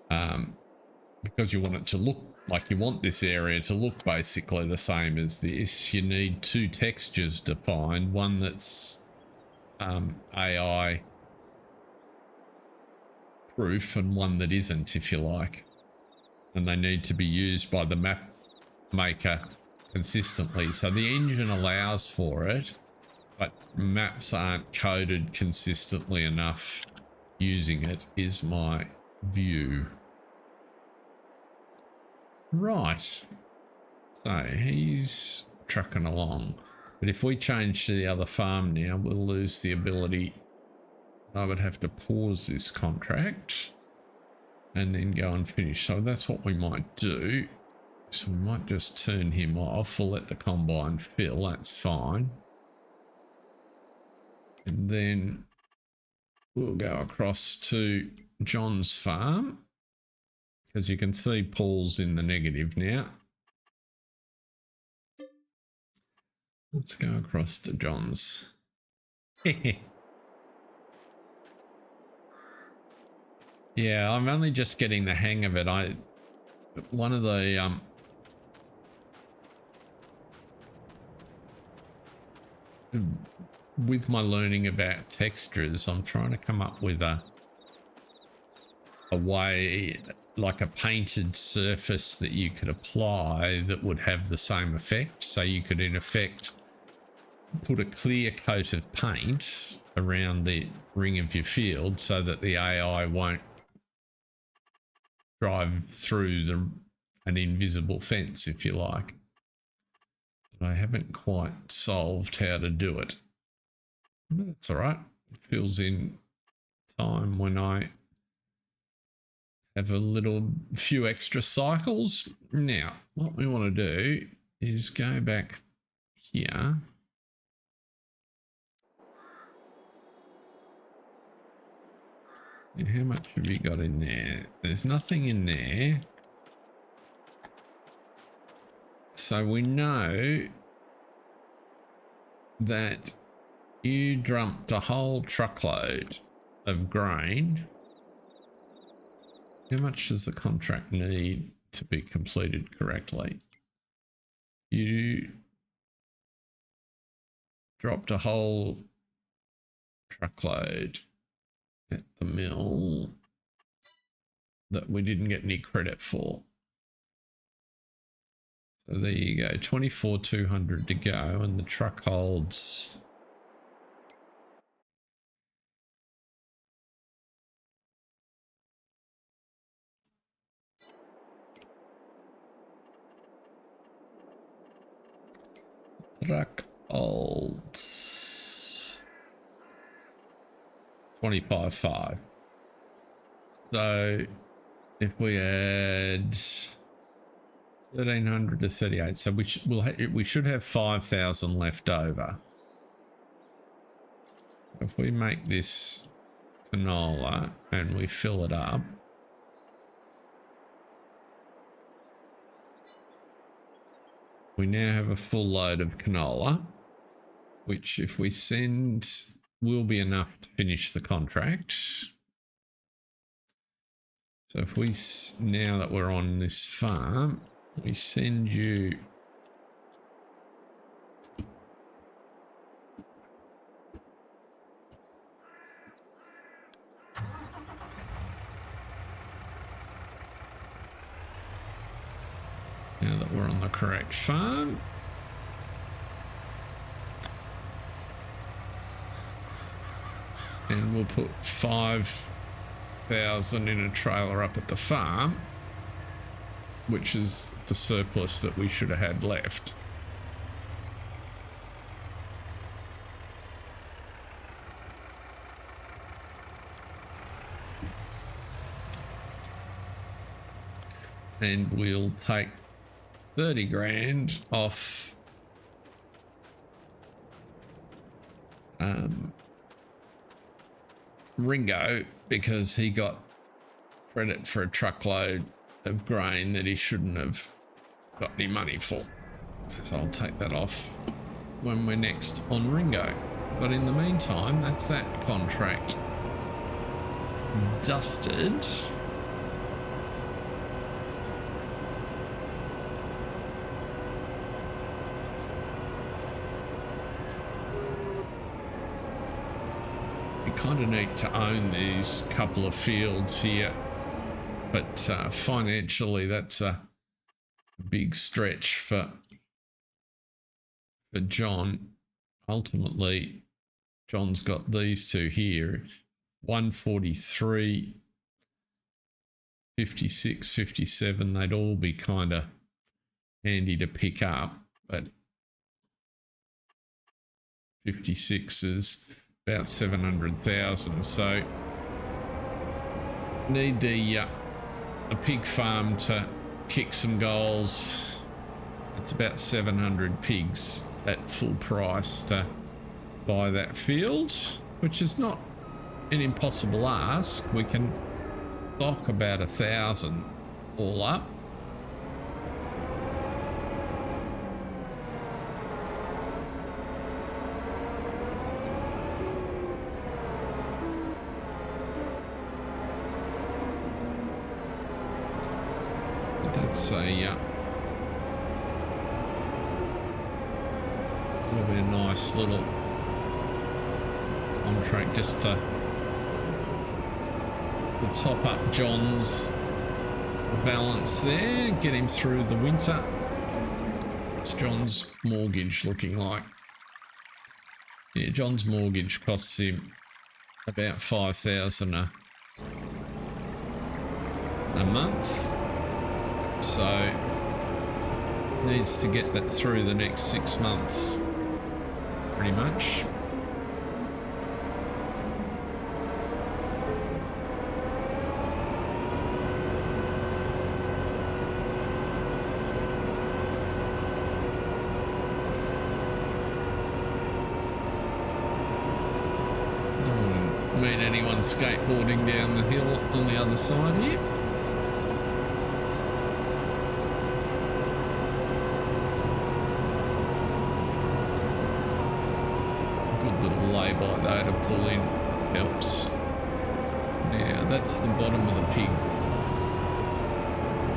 because you want it to look like you want this area to look basically the same as this, you need two textures defined, one that's AI proof and one that isn't, if you like. And they need to be used by the map maker consistently. So the engine allows for it, but maps aren't coded consistently enough using it, is my view. Right, so he's trucking along, but if we change to the other farm now, we'll lose the ability. I would have to pause this contract and then go and finish. So that's what we might do. So we might just turn him off. We'll let the combine fill, that's fine. And then we'll go across to John's farm, because you can see Paul's in the negative now. Let's go across to John's. Yeah, I'm only just getting the hang of it. One of the with my learning about textures, I'm trying to come up with a way, like a painted surface that you could apply that would have the same effect. So you could in effect put a clear coat of paint around the ring of your field so that the AI won't drive through an invisible fence, if you like. But I haven't quite solved how to do it. That's all right. It fills in time when I have a few extra cycles. Now, what we want to do is go back here. And how much have you got in there? There's nothing in there. So we know that you dumped a whole truckload of grain. How much does the contract need to be completed correctly? You dropped a whole truckload at the mill that we didn't get any credit for. So there you go, 24,200 to go, and the truck holds truck holds 25.5. So if we add 1,300 to 38, so we should have 5,000 left over. If we make this canola and we fill it up, We now have a full load of canola, which if we send will be enough to finish the contract. So if we, now that we're on this farm, we send you now that we're on the correct farm. And we'll put 5,000 in a trailer up at the farm, which is the surplus that we should have had left. And we'll take 30 grand off Ringo because he got credit for a truckload of grain that he shouldn't have got any money for. So I'll take that off when we're next on Ringo. But in the meantime, that's that contract dusted. Kind of need to own these couple of fields here, but financially that's a big stretch for John. Ultimately, John's got these two here, 143, 56, 57. They'd all be kind of handy to pick up, but 56 is about 700,000, so need the a pig farm to kick some goals. It's about 700 pigs at full price to buy that field, which is not an impossible ask. We can stock about 1,000 all up. That's it'll be a nice little contract just to top up John's balance there, get him through the winter. What's John's mortgage looking like? Yeah, John's mortgage costs him about 5,000 a month. So needs to get that through the next 6 months, pretty much. Don't want to meet anyone skateboarding down the hill on the other side here. Lay-by though to pull in helps. Now that's the bottom of the pig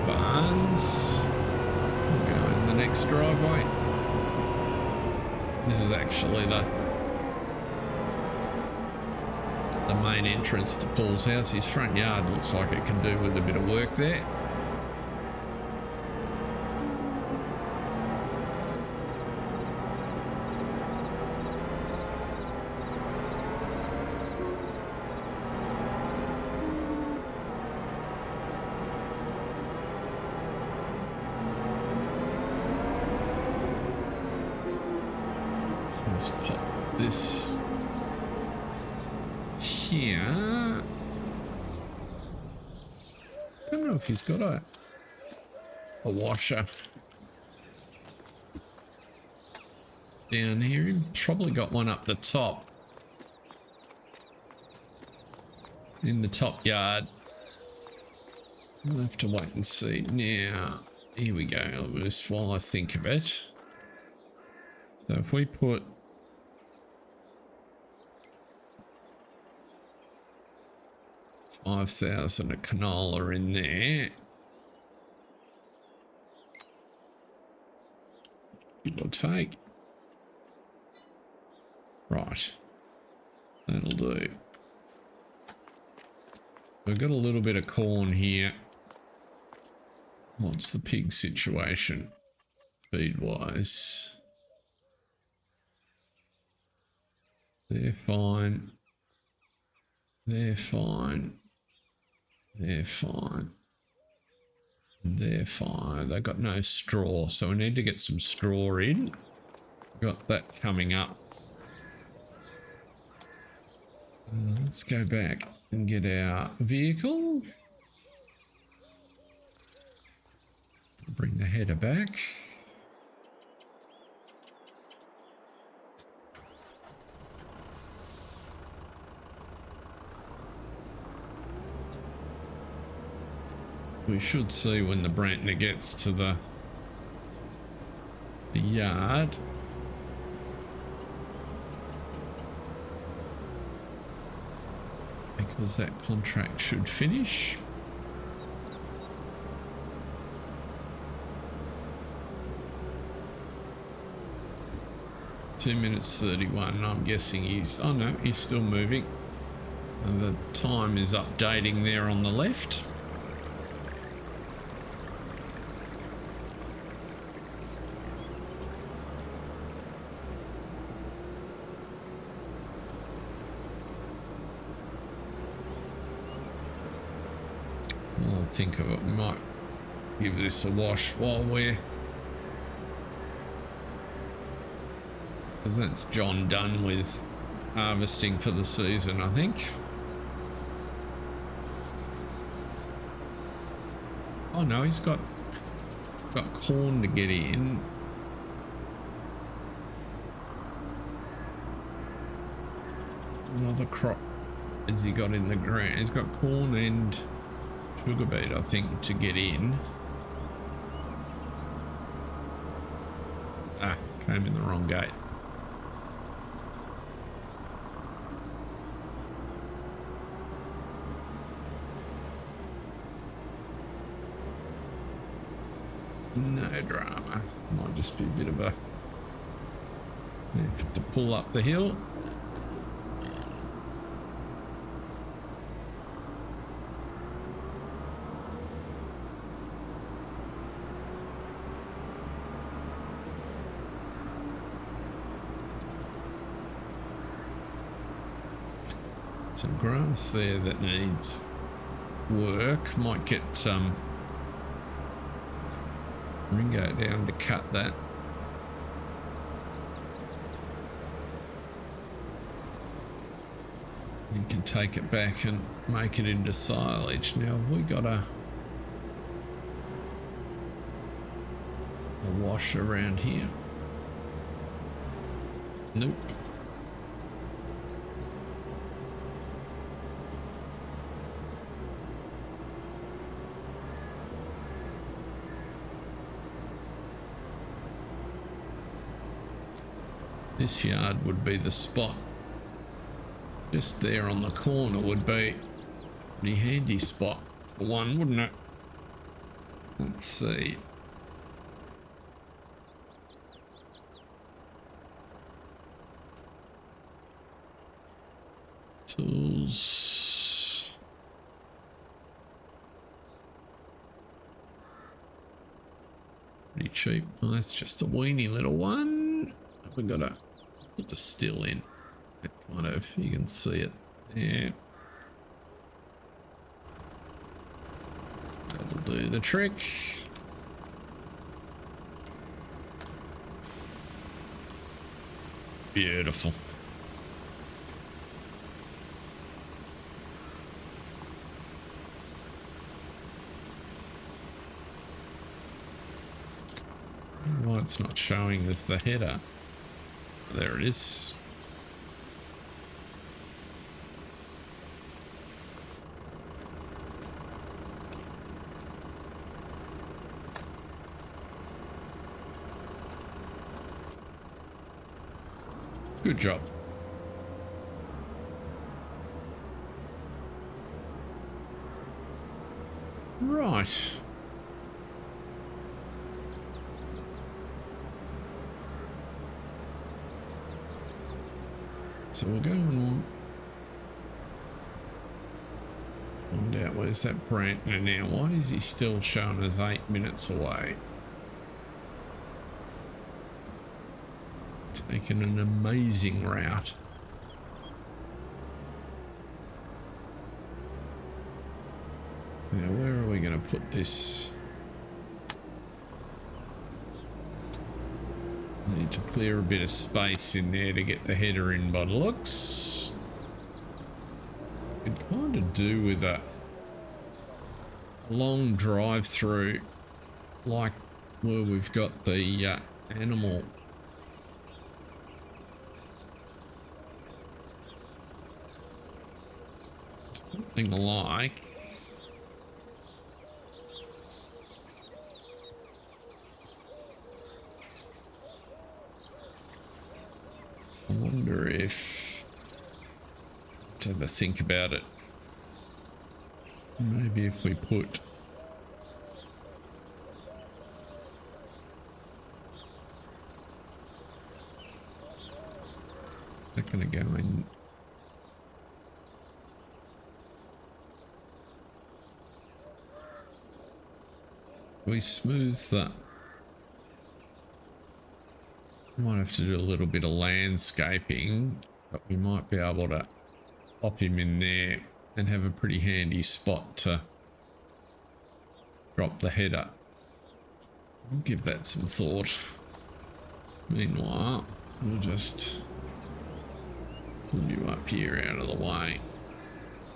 barns. We'll go in the next driveway. This is actually the main entrance to Paul's house. His front yard looks like it can do with a bit of work there. Let's pop this here. I don't know if he's got a washer down here. He's probably got one up the top in the top yard. We'll have to wait and see. Now Here we go. Just while I think of it. So if we put 5,000 of canola in there, give or take. Right, that'll do. We've got a little bit of corn here. What's the pig situation feed wise? They're fine. They're fine. They're fine. They're fine. They've got no straw, so we need to get some straw in. Got that coming up. Let's go back and get our vehicle. Bring the header back. We should see when the Brantner gets to the yard. Because that contract should finish. (2 minutes 31). I'm guessing he's, oh no, he's still moving. And the time is updating there on the left. I'll think of it. We might give this a wash while we're, because that's John done with harvesting for the season, I think. Oh no, he's got corn to get in. Another crop has he got in the ground? He's got corn and sugar beet, I think, to get in. Ah, came in the wrong gate. No drama. Might just be a bit of a effort to pull up the hill. Some grass there that needs work. Might get Ringo down to cut that. You can take it back and make it into silage. Now have we got a wash around here? Nope. This yard would be the spot. Just there on the corner would be a pretty handy spot for one, wouldn't it? Let's see. Tools. Pretty cheap. Oh, that's just a weeny little one. We've got to put the still in. That kind of, you can see it there. That'll do the trick. Beautiful. Why it's not showing us the header? There it is. Good job. Right. So we'll go and find out where's that Brantner now. Why is he still showing us 8 minutes away? Taking an amazing route. Now, where are we going to put this? Need to clear a bit of space in there to get the header in by the looks. Could kind of do with a long drive through, like where we've got the animal. Something like. I wonder if, to have a think about it, maybe if we put they're going to go in. We smooth that. Might have to do a little bit of landscaping, but we might be able to pop him in there and have a pretty handy spot to drop the header. I'll give that some thought. Meanwhile, we'll just pull you up here out of the way.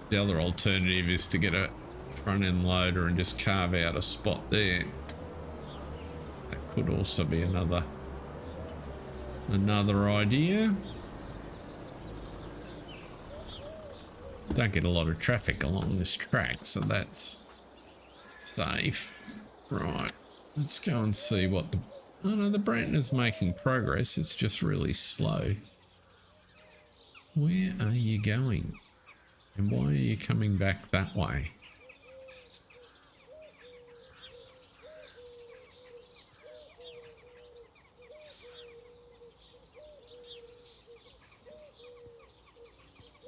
The other alternative is to get a front end loader and just carve out a spot there. That could also be another idea. Don't get a lot of traffic along this track, so that's safe. Right, let's go and see what the... Oh no, the Brantner's making progress. It's just really slow. Where are you going? And why are you coming back that way?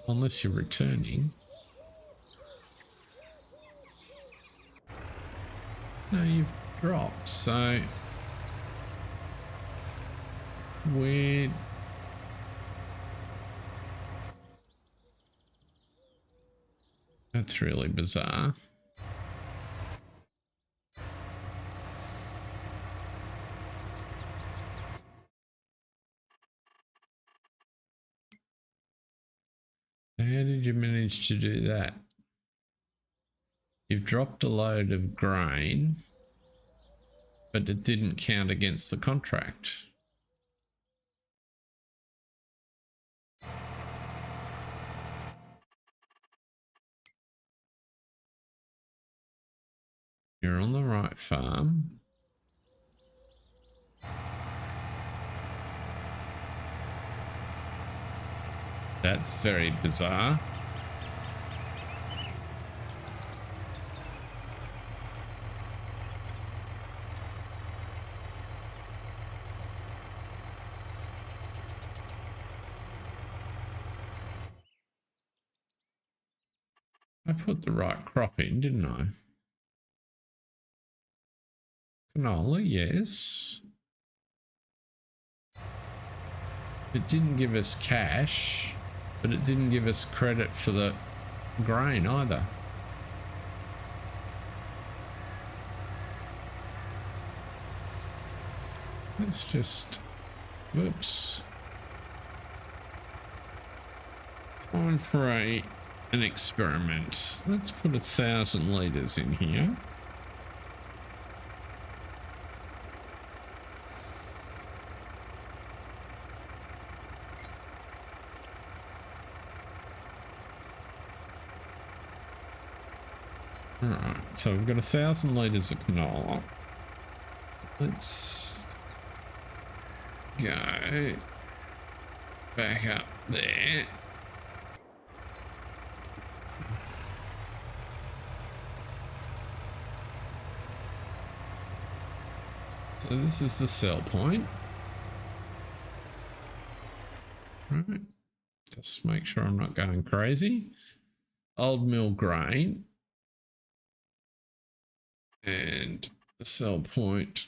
Unless you're returning. No, you've dropped, so where... That's really bizarre. How did you manage to do that? You've dropped a load of grain, but it didn't count against the contract. You're on the right farm. That's very bizarre. I put the right crop in, didn't I? Canola, yes. It didn't give us cash, but it didn't give us credit for the grain either. Let's just... Whoops. Time for an experiment. Let's put 1,000 litres in here. Alright, so we've got 1,000 litres of canola. Let's go back up there. So this is the sell point. Right. Just make sure I'm not going crazy. Old mill grain. And the sell point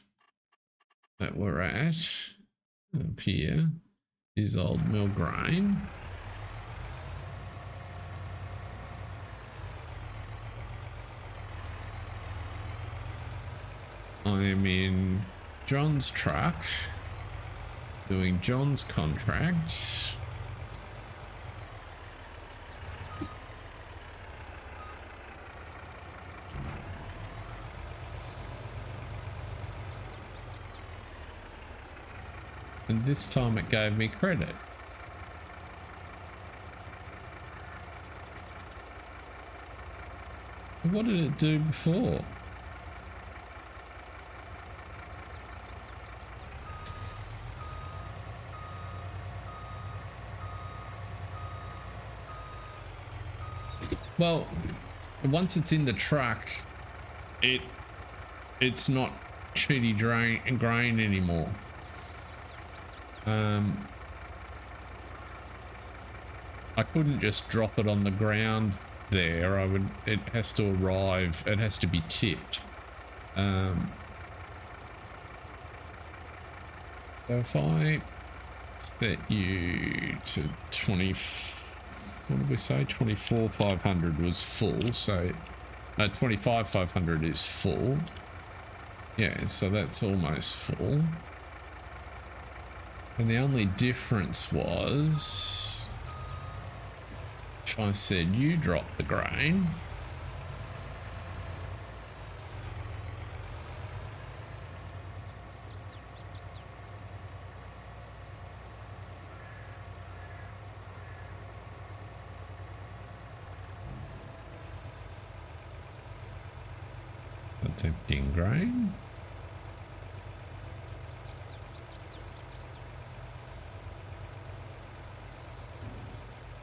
that we're at up here is old mill grain. I am in John's truck doing John's contract. And this time it gave me credit. What did it do before? Well, once it's in the truck, it's not shitty grain anymore. I couldn't just drop it on the ground there. It has to arrive, it has to be tipped. So if I set you to 20, what did we say? 24,500 was full, so 25,500 is full. Yeah, so that's almost full. And the only difference was if I said you drop the grain, that's emptying grain.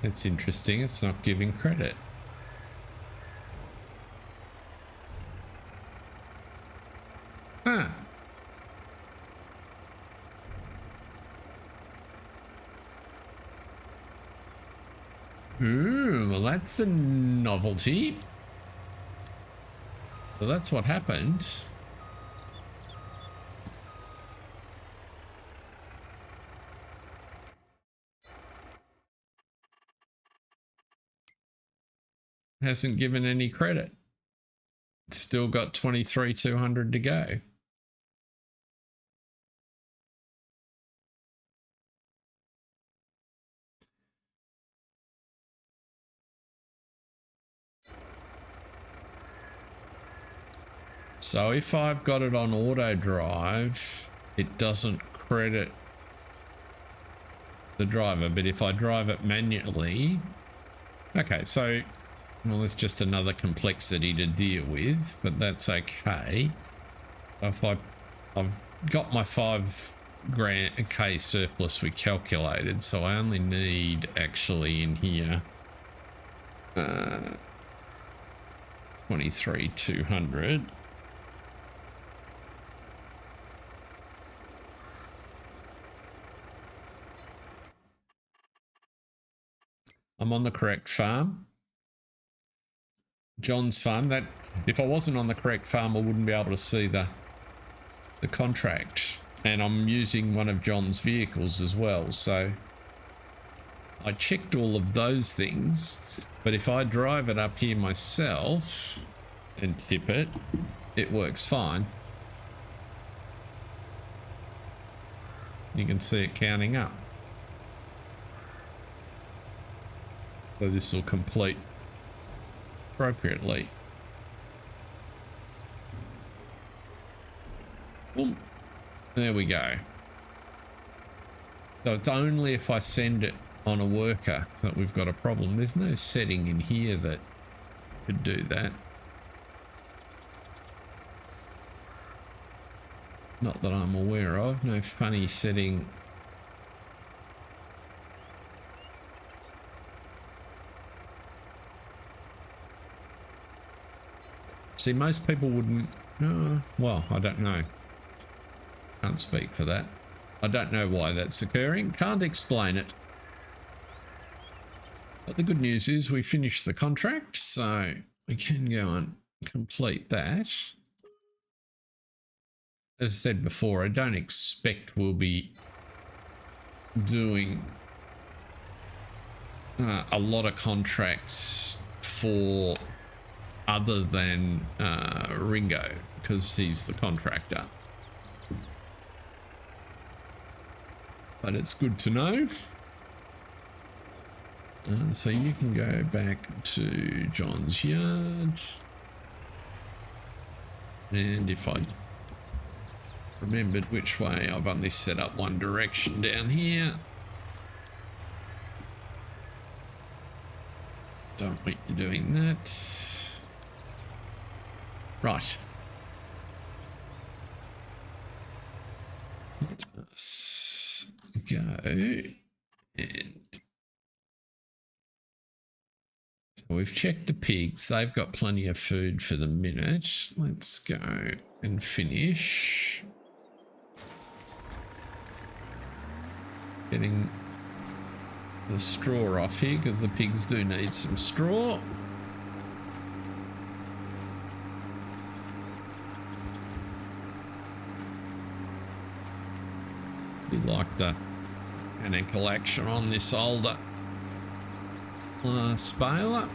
It's interesting, it's not giving credit. Huh. Ooh, well that's a novelty. So that's what happened. Hasn't given any credit. It's still got 23,200 to go. So if I've got it on auto drive, it doesn't credit the driver, but if I drive it manually, okay, so well, it's just another complexity to deal with, but that's okay. If I've got my $5,000 surplus we calculated, so I only need actually in here 23,200. I'm on the correct farm. John's farm. That if I wasn't on the correct farm, I wouldn't be able to see the contract. And I'm using one of John's vehicles as well. So I checked all of those things. But if I drive it up here myself and tip it, it works fine. You can see it counting up. So this will complete appropriately. Boom. There we go. So it's only if I send it on a worker that we've got a problem. There's no setting in here that could do that. Not that I'm aware of. No funny setting See, most people wouldn't. Well, I don't know. Can't speak for that. I don't know why that's occurring. Can't explain it. But the good news is we finished the contract, so we can go and complete that. As I said before, I don't expect we'll be doing a lot of contracts for other than Ringo, because he's the contractor. But it's good to know. So you can go back to John's yard. And if I remembered which way, I've only set up one direction down here. Don't want you doing that. Right. Let us go and so we've checked the pigs. They've got plenty of food for the minute. Let's go and finish getting the straw off here, because the pigs do need some straw. You like the mechanical action on this older baler.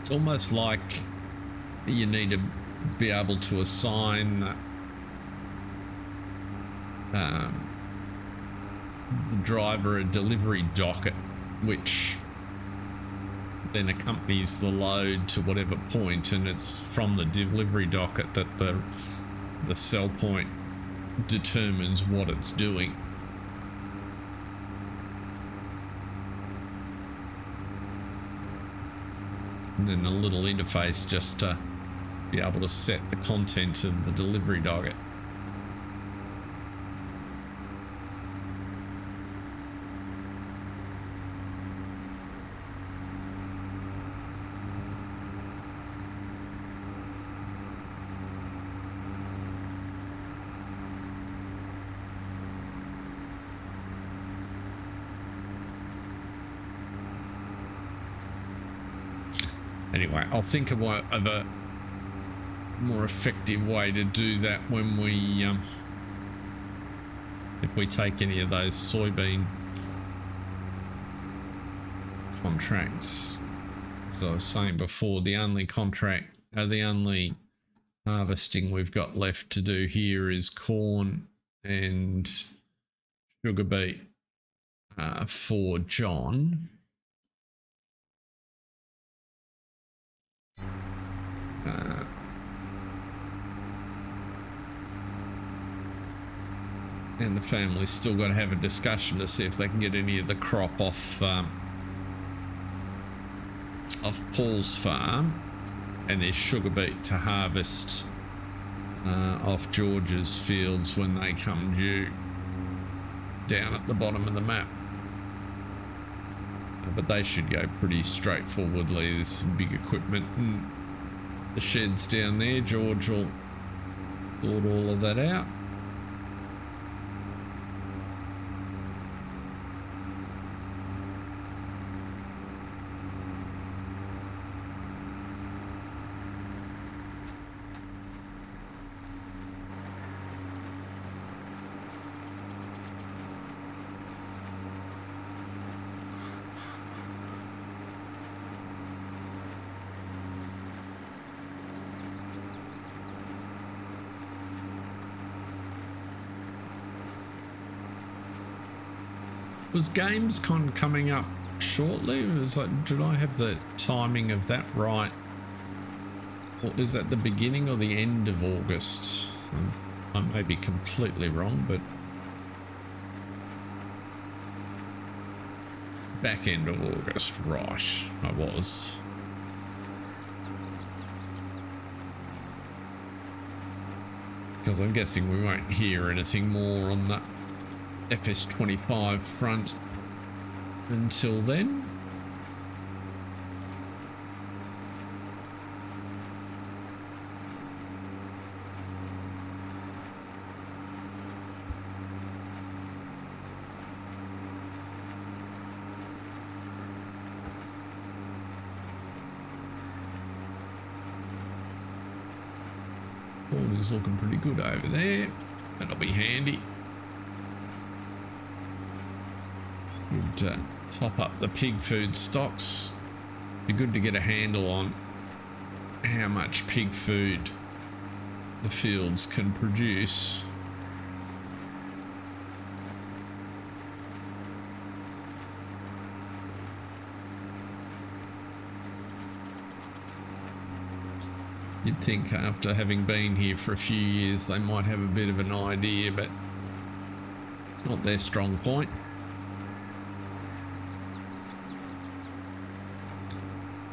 It's almost like you need to be able to assign the driver a delivery docket, which then accompanies the load to whatever point, and it's from the delivery docket that the sell point determines what it's doing. And then a little interface just to be able to set the content of the delivery docket. Anyway, I'll think of a more effective way to do that when we, if we take any of those soybean contracts. As I was saying before, the only contract, the only harvesting we've got left to do here is corn and sugar beet for John. And the family's still got to have a discussion to see if they can get any of the crop off Paul's farm, and there's sugar beet to harvest off George's fields when they come due down at the bottom of the map. But they should go pretty straightforwardly. There's some big equipment and the sheds down there. George will sort all of that out. Was Gamescom coming up shortly? Was like, did I have the timing of that right? Or is that the beginning or the end of August? I may be completely wrong, but back end of August, right? I was. Because I'm guessing we won't hear anything more on that FS25 front until then. Is looking pretty good over there. That'll be handy. Would top up the pig food stocks. Be good to get a handle on how much pig food the fields can produce. You'd think after having been here for a few years they might have a bit of an idea, but it's not their strong point.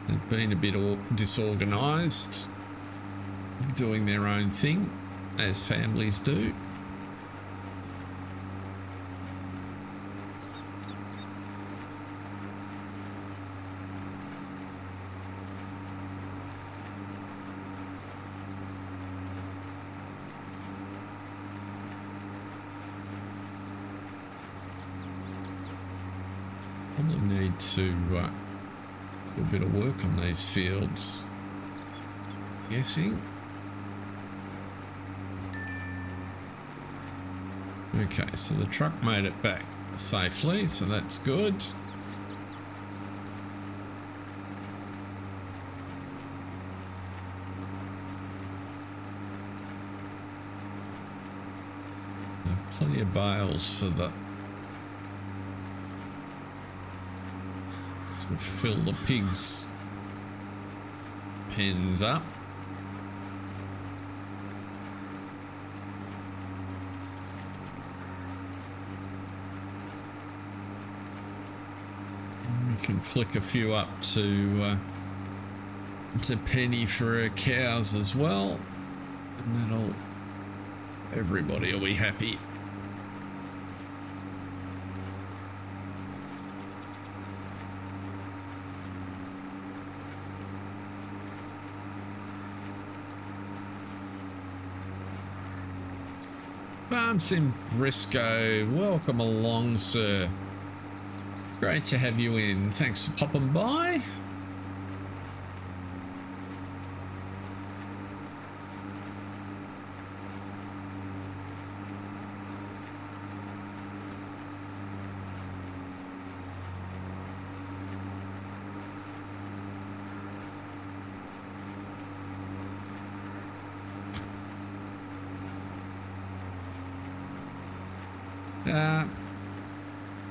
They've been a bit disorganised, doing their own thing, as families do. To do a bit of work on these fields, guessing. Okay, so the truck made it back safely, so that's good. There are plenty of bales for the fill the pigs' pens up. We can flick a few up to Penny for her cows as well, and everybody will be happy. Sim Brisco, welcome along, sir. Great to have you in. Thanks for popping by.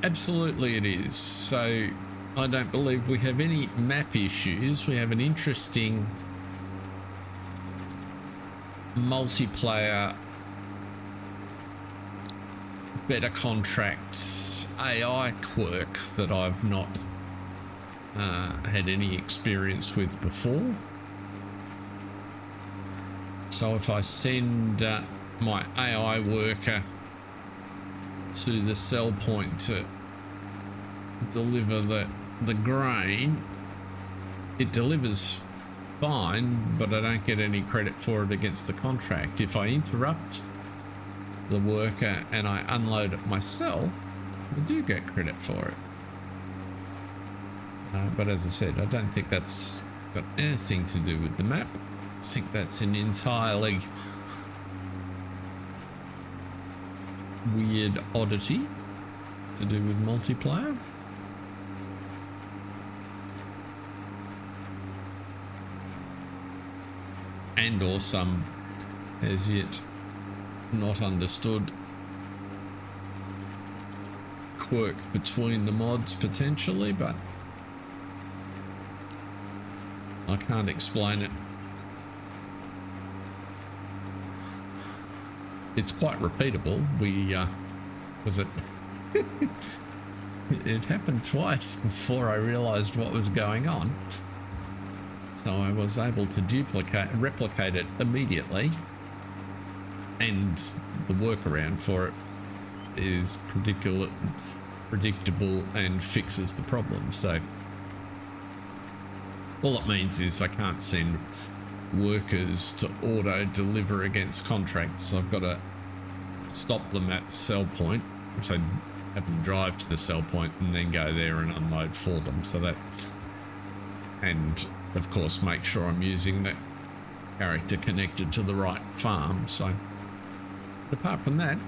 Absolutely it is. So I don't believe we have any map issues. We have an interesting multiplayer better contracts AI quirk that I've not had any experience with before. So if I send my AI worker to the sell point to deliver the grain, it delivers fine, but I don't get any credit for it against the contract. If I interrupt the worker and I unload it myself, I do get credit for it. But as I said, I don't think that's got anything to do with the map. I think that's an entirely weird oddity to do with multiplayer. And or some as yet not understood quirk between the mods potentially, but I can't explain it. It's quite repeatable. Because it it happened twice before I realized what was going on. So I was able to replicate it immediately, and the workaround for it is predictable and fixes the problem. So all it means is I can't send workers to auto deliver against contracts. I've got to stop them at the sell point, so have them drive to the sell point and then go there and unload for them. So that, and of course make sure I'm using that character connected to the right farm. So but apart from that,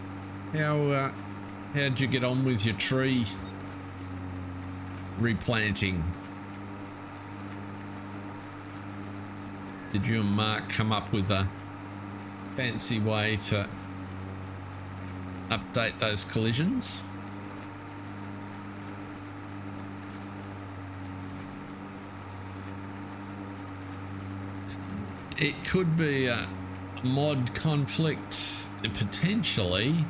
how'd you get on with your tree replanting? Did you and Mark come up with a fancy way to update those collisions? It could be a mod conflict potentially.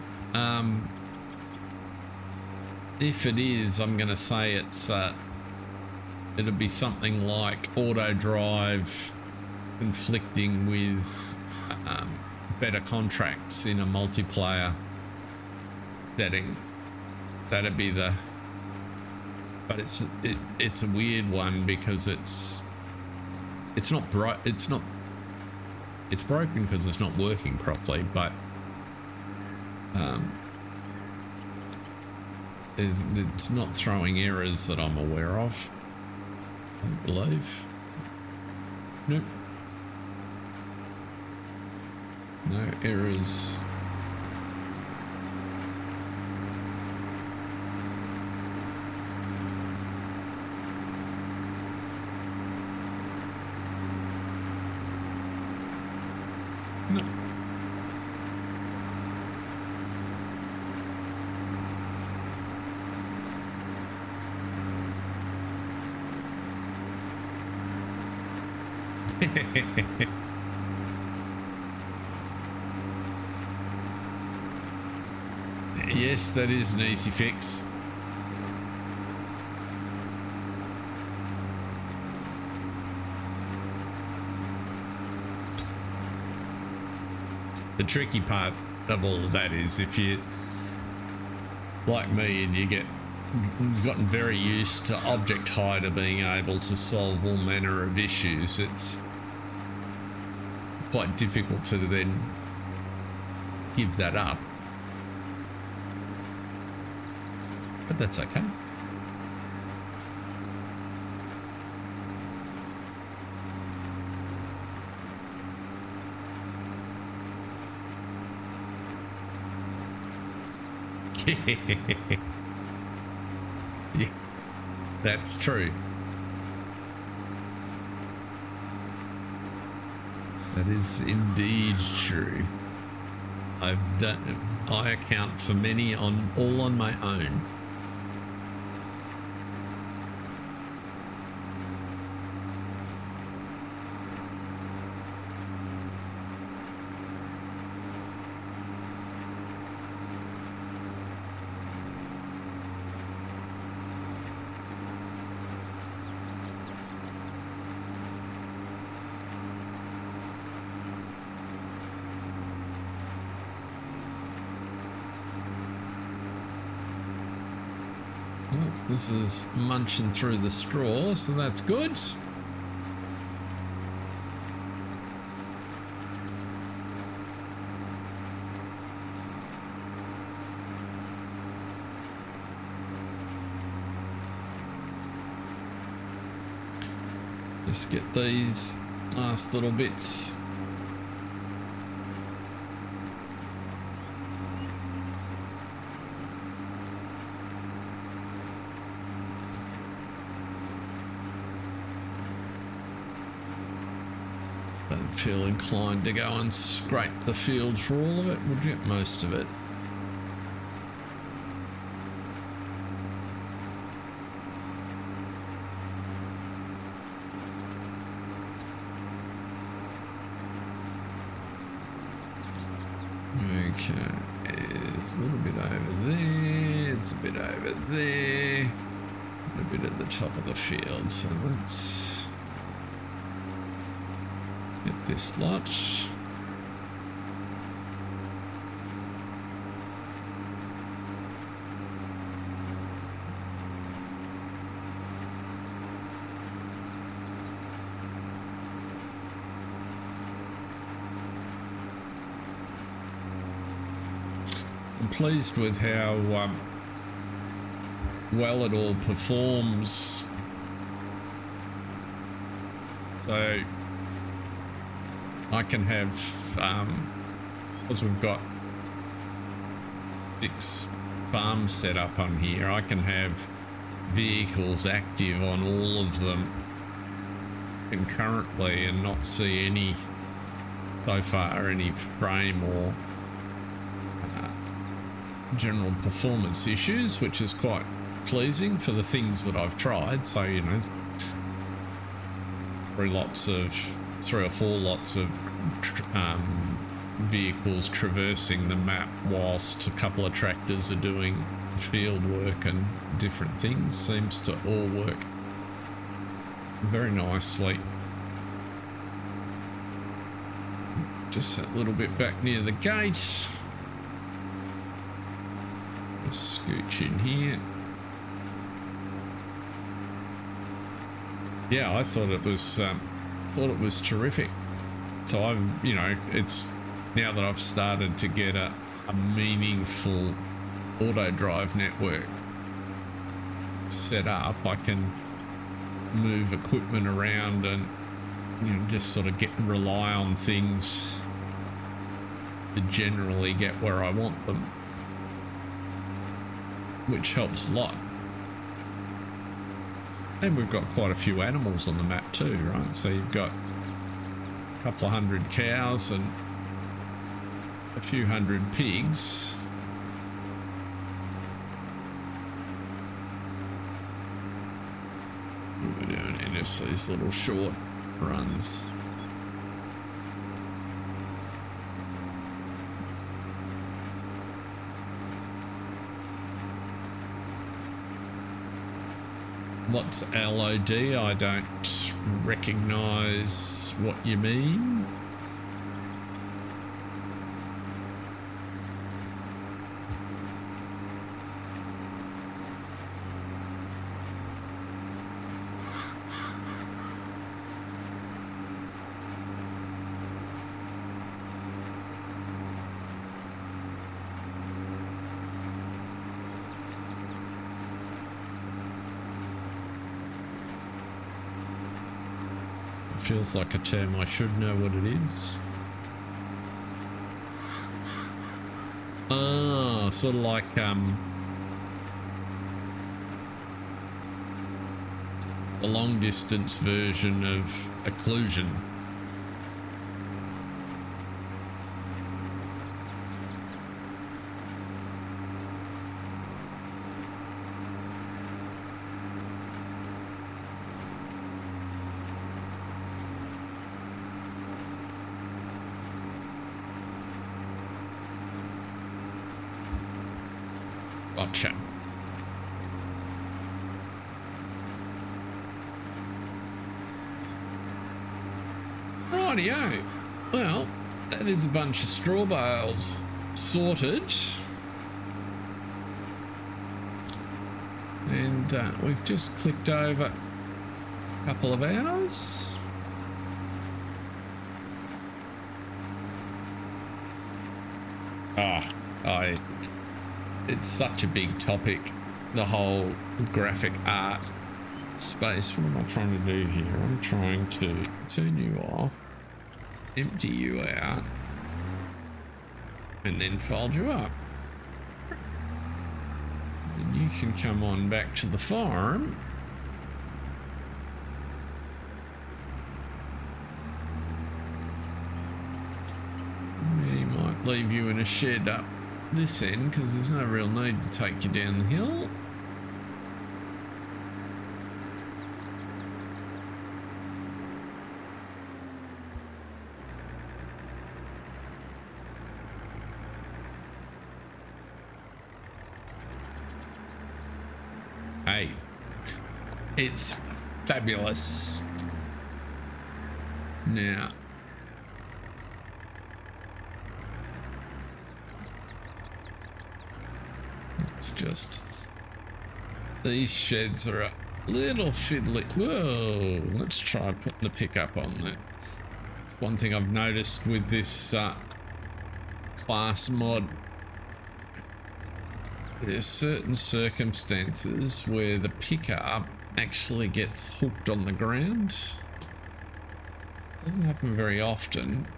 If it is, I'm going to say it'll be something like auto drive conflicting with better contracts in a multiplayer setting. That'd be the, but it's a weird one because it's broken because it's not working properly, but it's not throwing errors that I'm aware of, I believe. Nope. No errors. No. Yes, that is an easy fix. The tricky part of all of that is if you, like me, and you've gotten very used to object hider being able to solve all manner of issues, it's quite difficult to then give that up. But that's okay. Yeah, that's true. That is indeed true. I account for many all on my own. This is munching through the straw, so that's good. Just get these last little bits. Feel inclined to go and scrape the field for all of it. We'll get most of it. Okay, there's a little bit over there, it's a bit over there, and a bit at the top of the field. So let's get this lot. I'm pleased with how well it all performs. So I can have, because we've got 6 farms set up on here, I can have vehicles active on all of them concurrently and not see any, so far, any frame or general performance issues, which is quite pleasing for the things that I've tried. So, you know, 3 or 4 lots of vehicles traversing the map whilst a couple of tractors are doing field work and different things seems to all work very nicely. Just a little bit back near the gate. Just scooch in here. Yeah, I thought it was terrific. So I've, you know, it's now that I've started to get a meaningful auto drive network set up, I can move equipment around and, you know, just sort of rely on things to generally get where I want them, which helps a lot. And we've got quite a few animals on the map too, right? So you've got a couple of 100 cows and a few 100 pigs. What we're doing here, just these little short runs. What's LOD? I don't recognize what you mean. Feels like a term I should know what it is. Ah, sort of like a long distance version of occlusion. Gotcha. Rightio. Well, that is a bunch of straw bales sorted. And we've just clicked over a couple of hours. It's such a big topic, the whole graphic art space. What am I trying to do here? I'm trying to turn you off, empty you out, and then fold you up. And you can come on back to the farm. We might leave you in a shed up this end because there's no real need to take you down the hill. It's fabulous. Now, it's just these sheds are a little fiddly. Whoa, let's try putting the pickup on that. It's one thing I've noticed with this class mod. There's certain circumstances where the pickup actually gets hooked on the ground. Doesn't happen very often.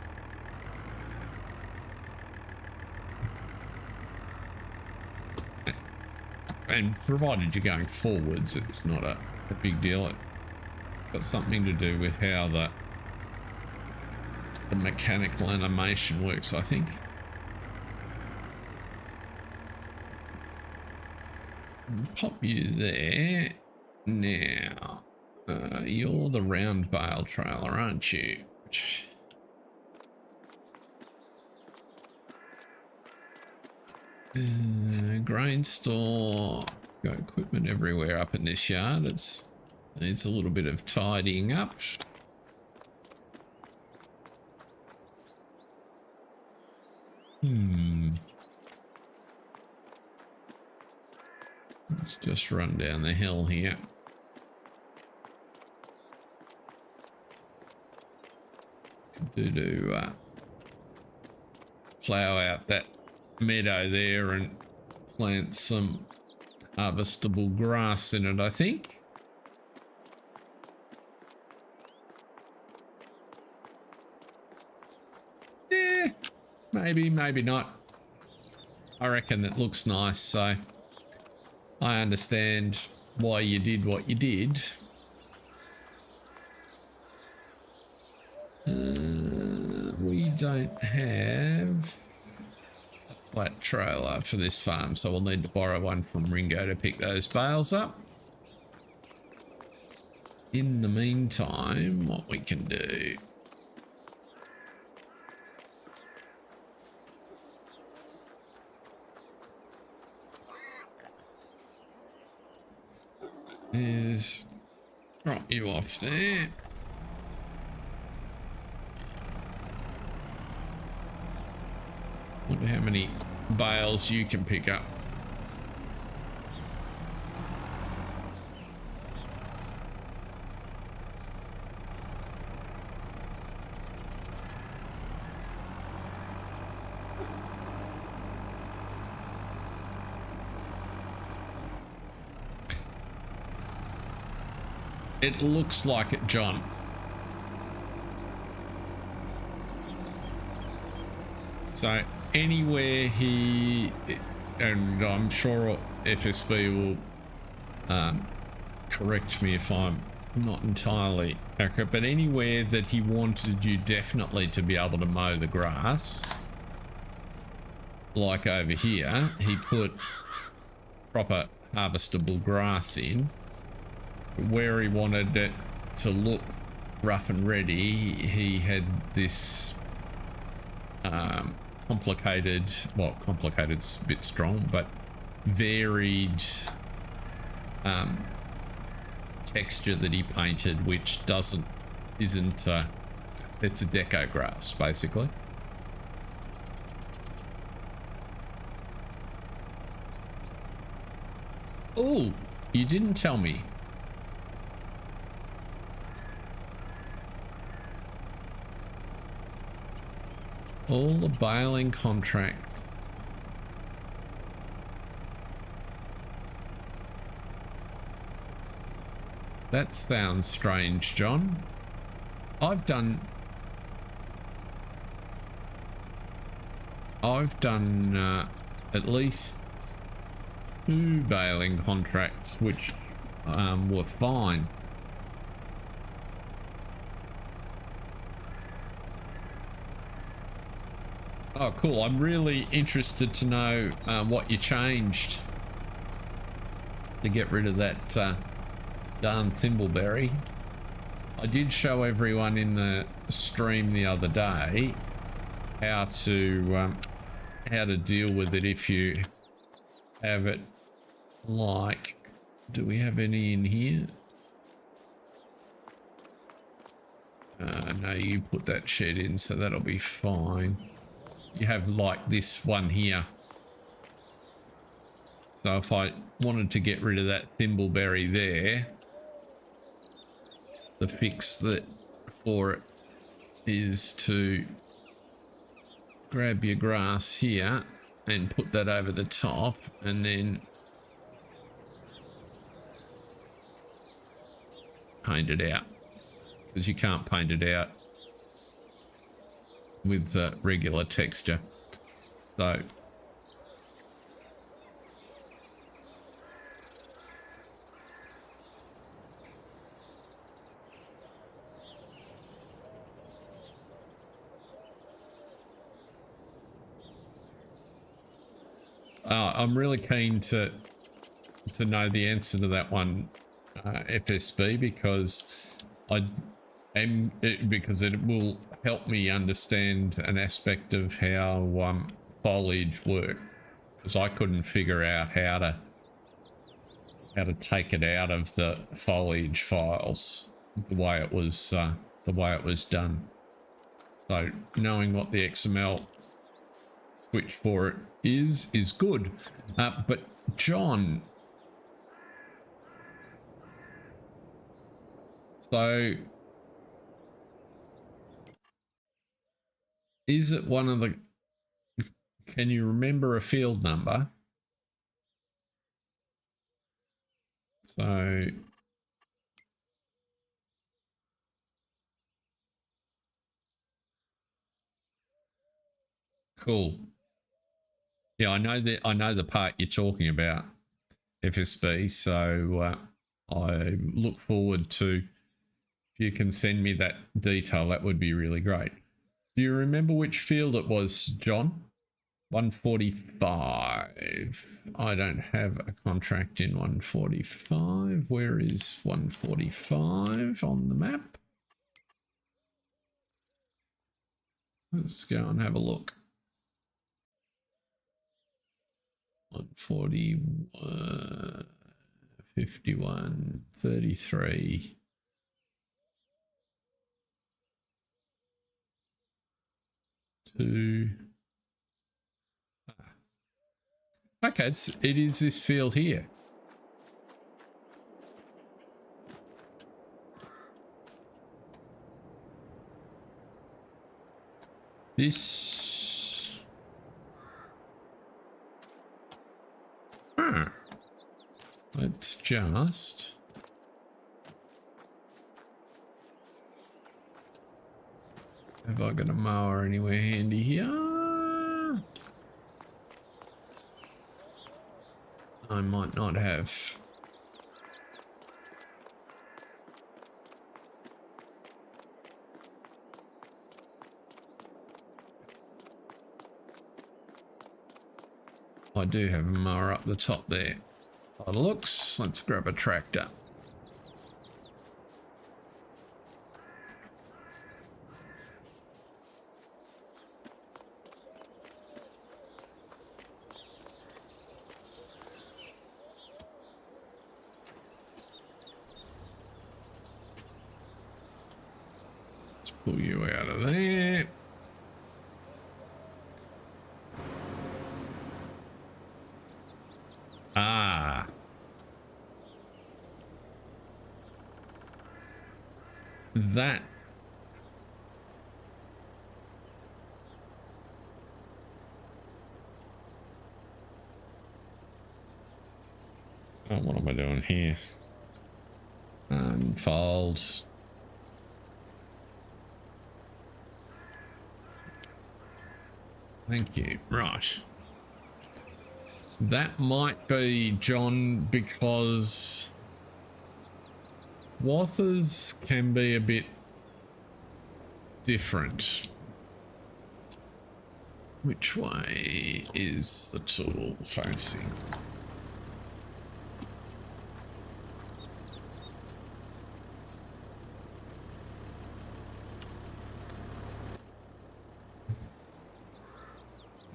And provided you're going forwards, it's not a big deal. It's got something to do with how the mechanical animation works, I think. Pop you there. Now, you're the round bale trailer, aren't you? Grain store. Got equipment everywhere up in this yard. It needs a little bit of tidying up. Let's just run down the hill here. Could do plow out that meadow there and plant some harvestable grass in it, I think. Yeah, maybe not. I reckon it looks nice, so I understand why you did what you did. We don't have a flat trailer for this farm, so we'll need to borrow one from Ringo to pick those bales up. In the meantime, what we can do is drop you off there. Wonder how many bales you can pick up. It looks like it, John. So anywhere he, and I'm sure FSB will correct me if I'm not entirely accurate, but anywhere that he wanted you definitely to be able to mow the grass, like over here, he put proper harvestable grass in. Where he wanted it to look rough and ready, he had this complicated's a bit strong, but varied texture that he painted, which it's a deco grass basically. Oh, you didn't tell me. All the baling contracts. That sounds strange, John. I've done at least 2 baling contracts which were fine. Oh, cool. I'm really interested to know what you changed to get rid of that darn thimbleberry. I did show everyone in the stream the other day how to deal with it if you have it. Like, do we have any in here? No, you put that shed in, so that'll be fine. You have like this one here. So if I wanted to get rid of that thimbleberry there, the fix that for it is to grab your grass here and put that over the top, and then paint it out, because you can't paint it out with regular texture. So I'm really keen to know the answer to that one, FSB, because because it will help me understand an aspect of how foliage work, because I couldn't figure out how to take it out of the foliage files the way it was done. So knowing what the XML switch for it is good. But John, so is it one of the, can you remember a field number? So cool. Yeah, I know the part you're talking about, FSB. So I look forward to, if you can send me that detail, that would be really great. Do you remember which field it was, John? 145. I don't have a contract in 145. Where is 145 on the map? Let's go and have a look. 140, 51, 33. Okay, it is this field here. This. Let's just. Have I got a mower anywhere handy here? I might not have. I do have a mower up the top there. By the looks, let's grab a tractor. Pull you out of there. Ah. That. Oh, what am I doing here? Unfold. Thank you. Right. That might be, John, because swathers can be a bit different. Which way is the tool facing?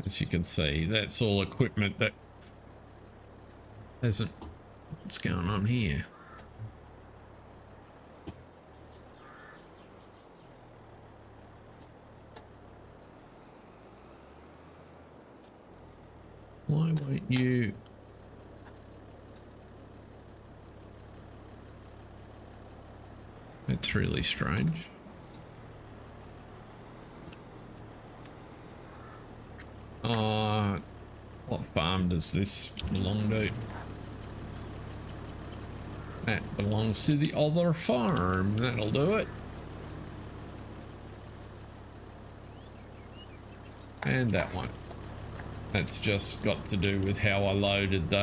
As you can see, that's all equipment that hasn't. What's going on here? You. That's really strange. What farm does this belong to? That belongs to the other farm. That'll do it. And that one. That's just got to do with how I loaded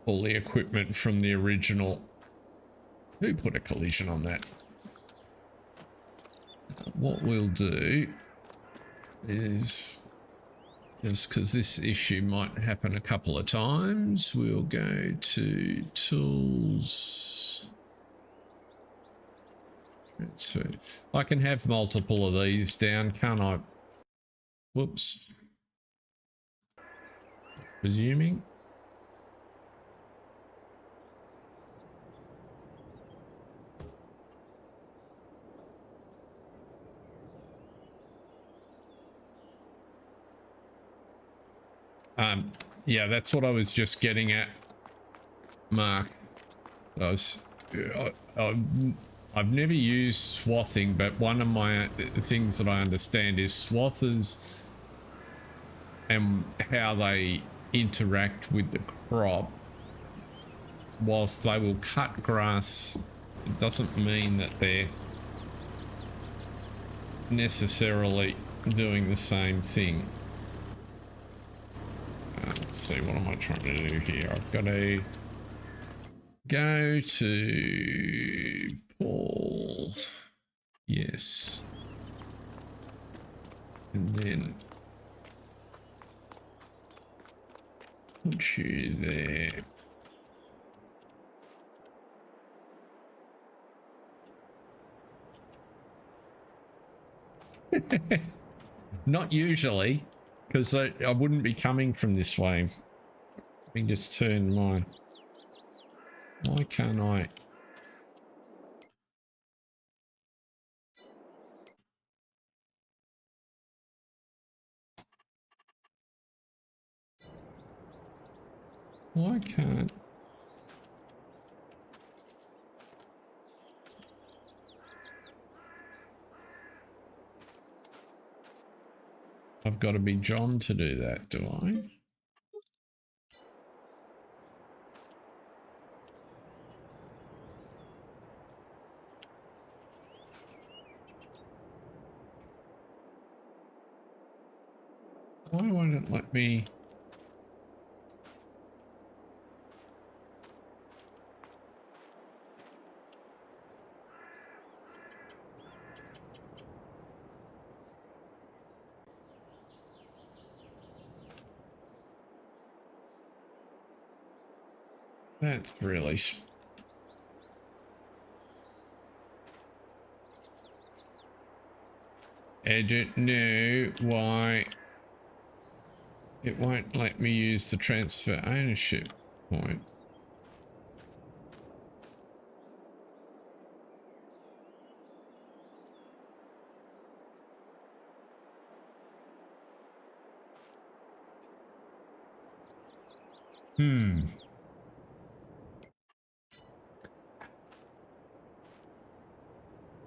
all the equipment from the original. Who put a collision on that? What we'll do is, just because this issue might happen a couple of times, we'll go to tools. Transfer. I can have multiple of these down, can't I? Whoops. Presuming. Yeah, that's what I was just getting at, Mark. I've never used swathing, but one of my things that I understand is swathers and how they interact with the crop. Whilst they will cut grass, it doesn't mean that they're necessarily doing the same thing. Let's see, what am I trying to do here? I've got to go to Paul. Yes. And then put you there. Not usually. Because I wouldn't be coming from this way. Let me just turn my... Why can't I... Why can't... I've got to be John to do that, do I? Why won't it let me... That's really... I don't know why it won't let me use the transfer ownership point.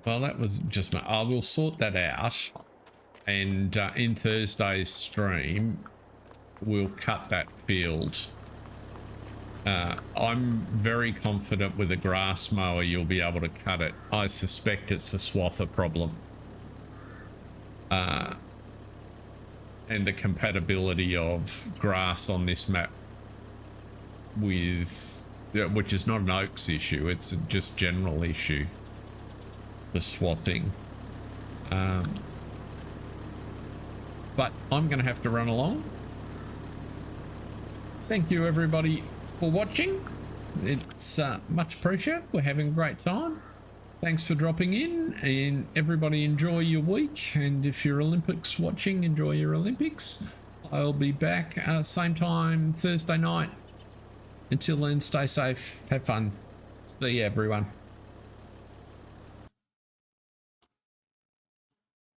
Well, that was just my... I will sort that out, and in Thursday's stream, we'll cut that field. I'm very confident with a grass mower you'll be able to cut it. I suspect it's a swather problem. And the compatibility of grass on this map with... which is not an oaks issue, it's a just general issue. The swathing. But I'm going to have to run along. Thank you everybody for watching. It's much appreciated. We're having a great time. Thanks for dropping in, and everybody enjoy your week. And if you're Olympics watching, enjoy your Olympics. I'll be back same time Thursday night. Until then, stay safe, have fun. See you everyone.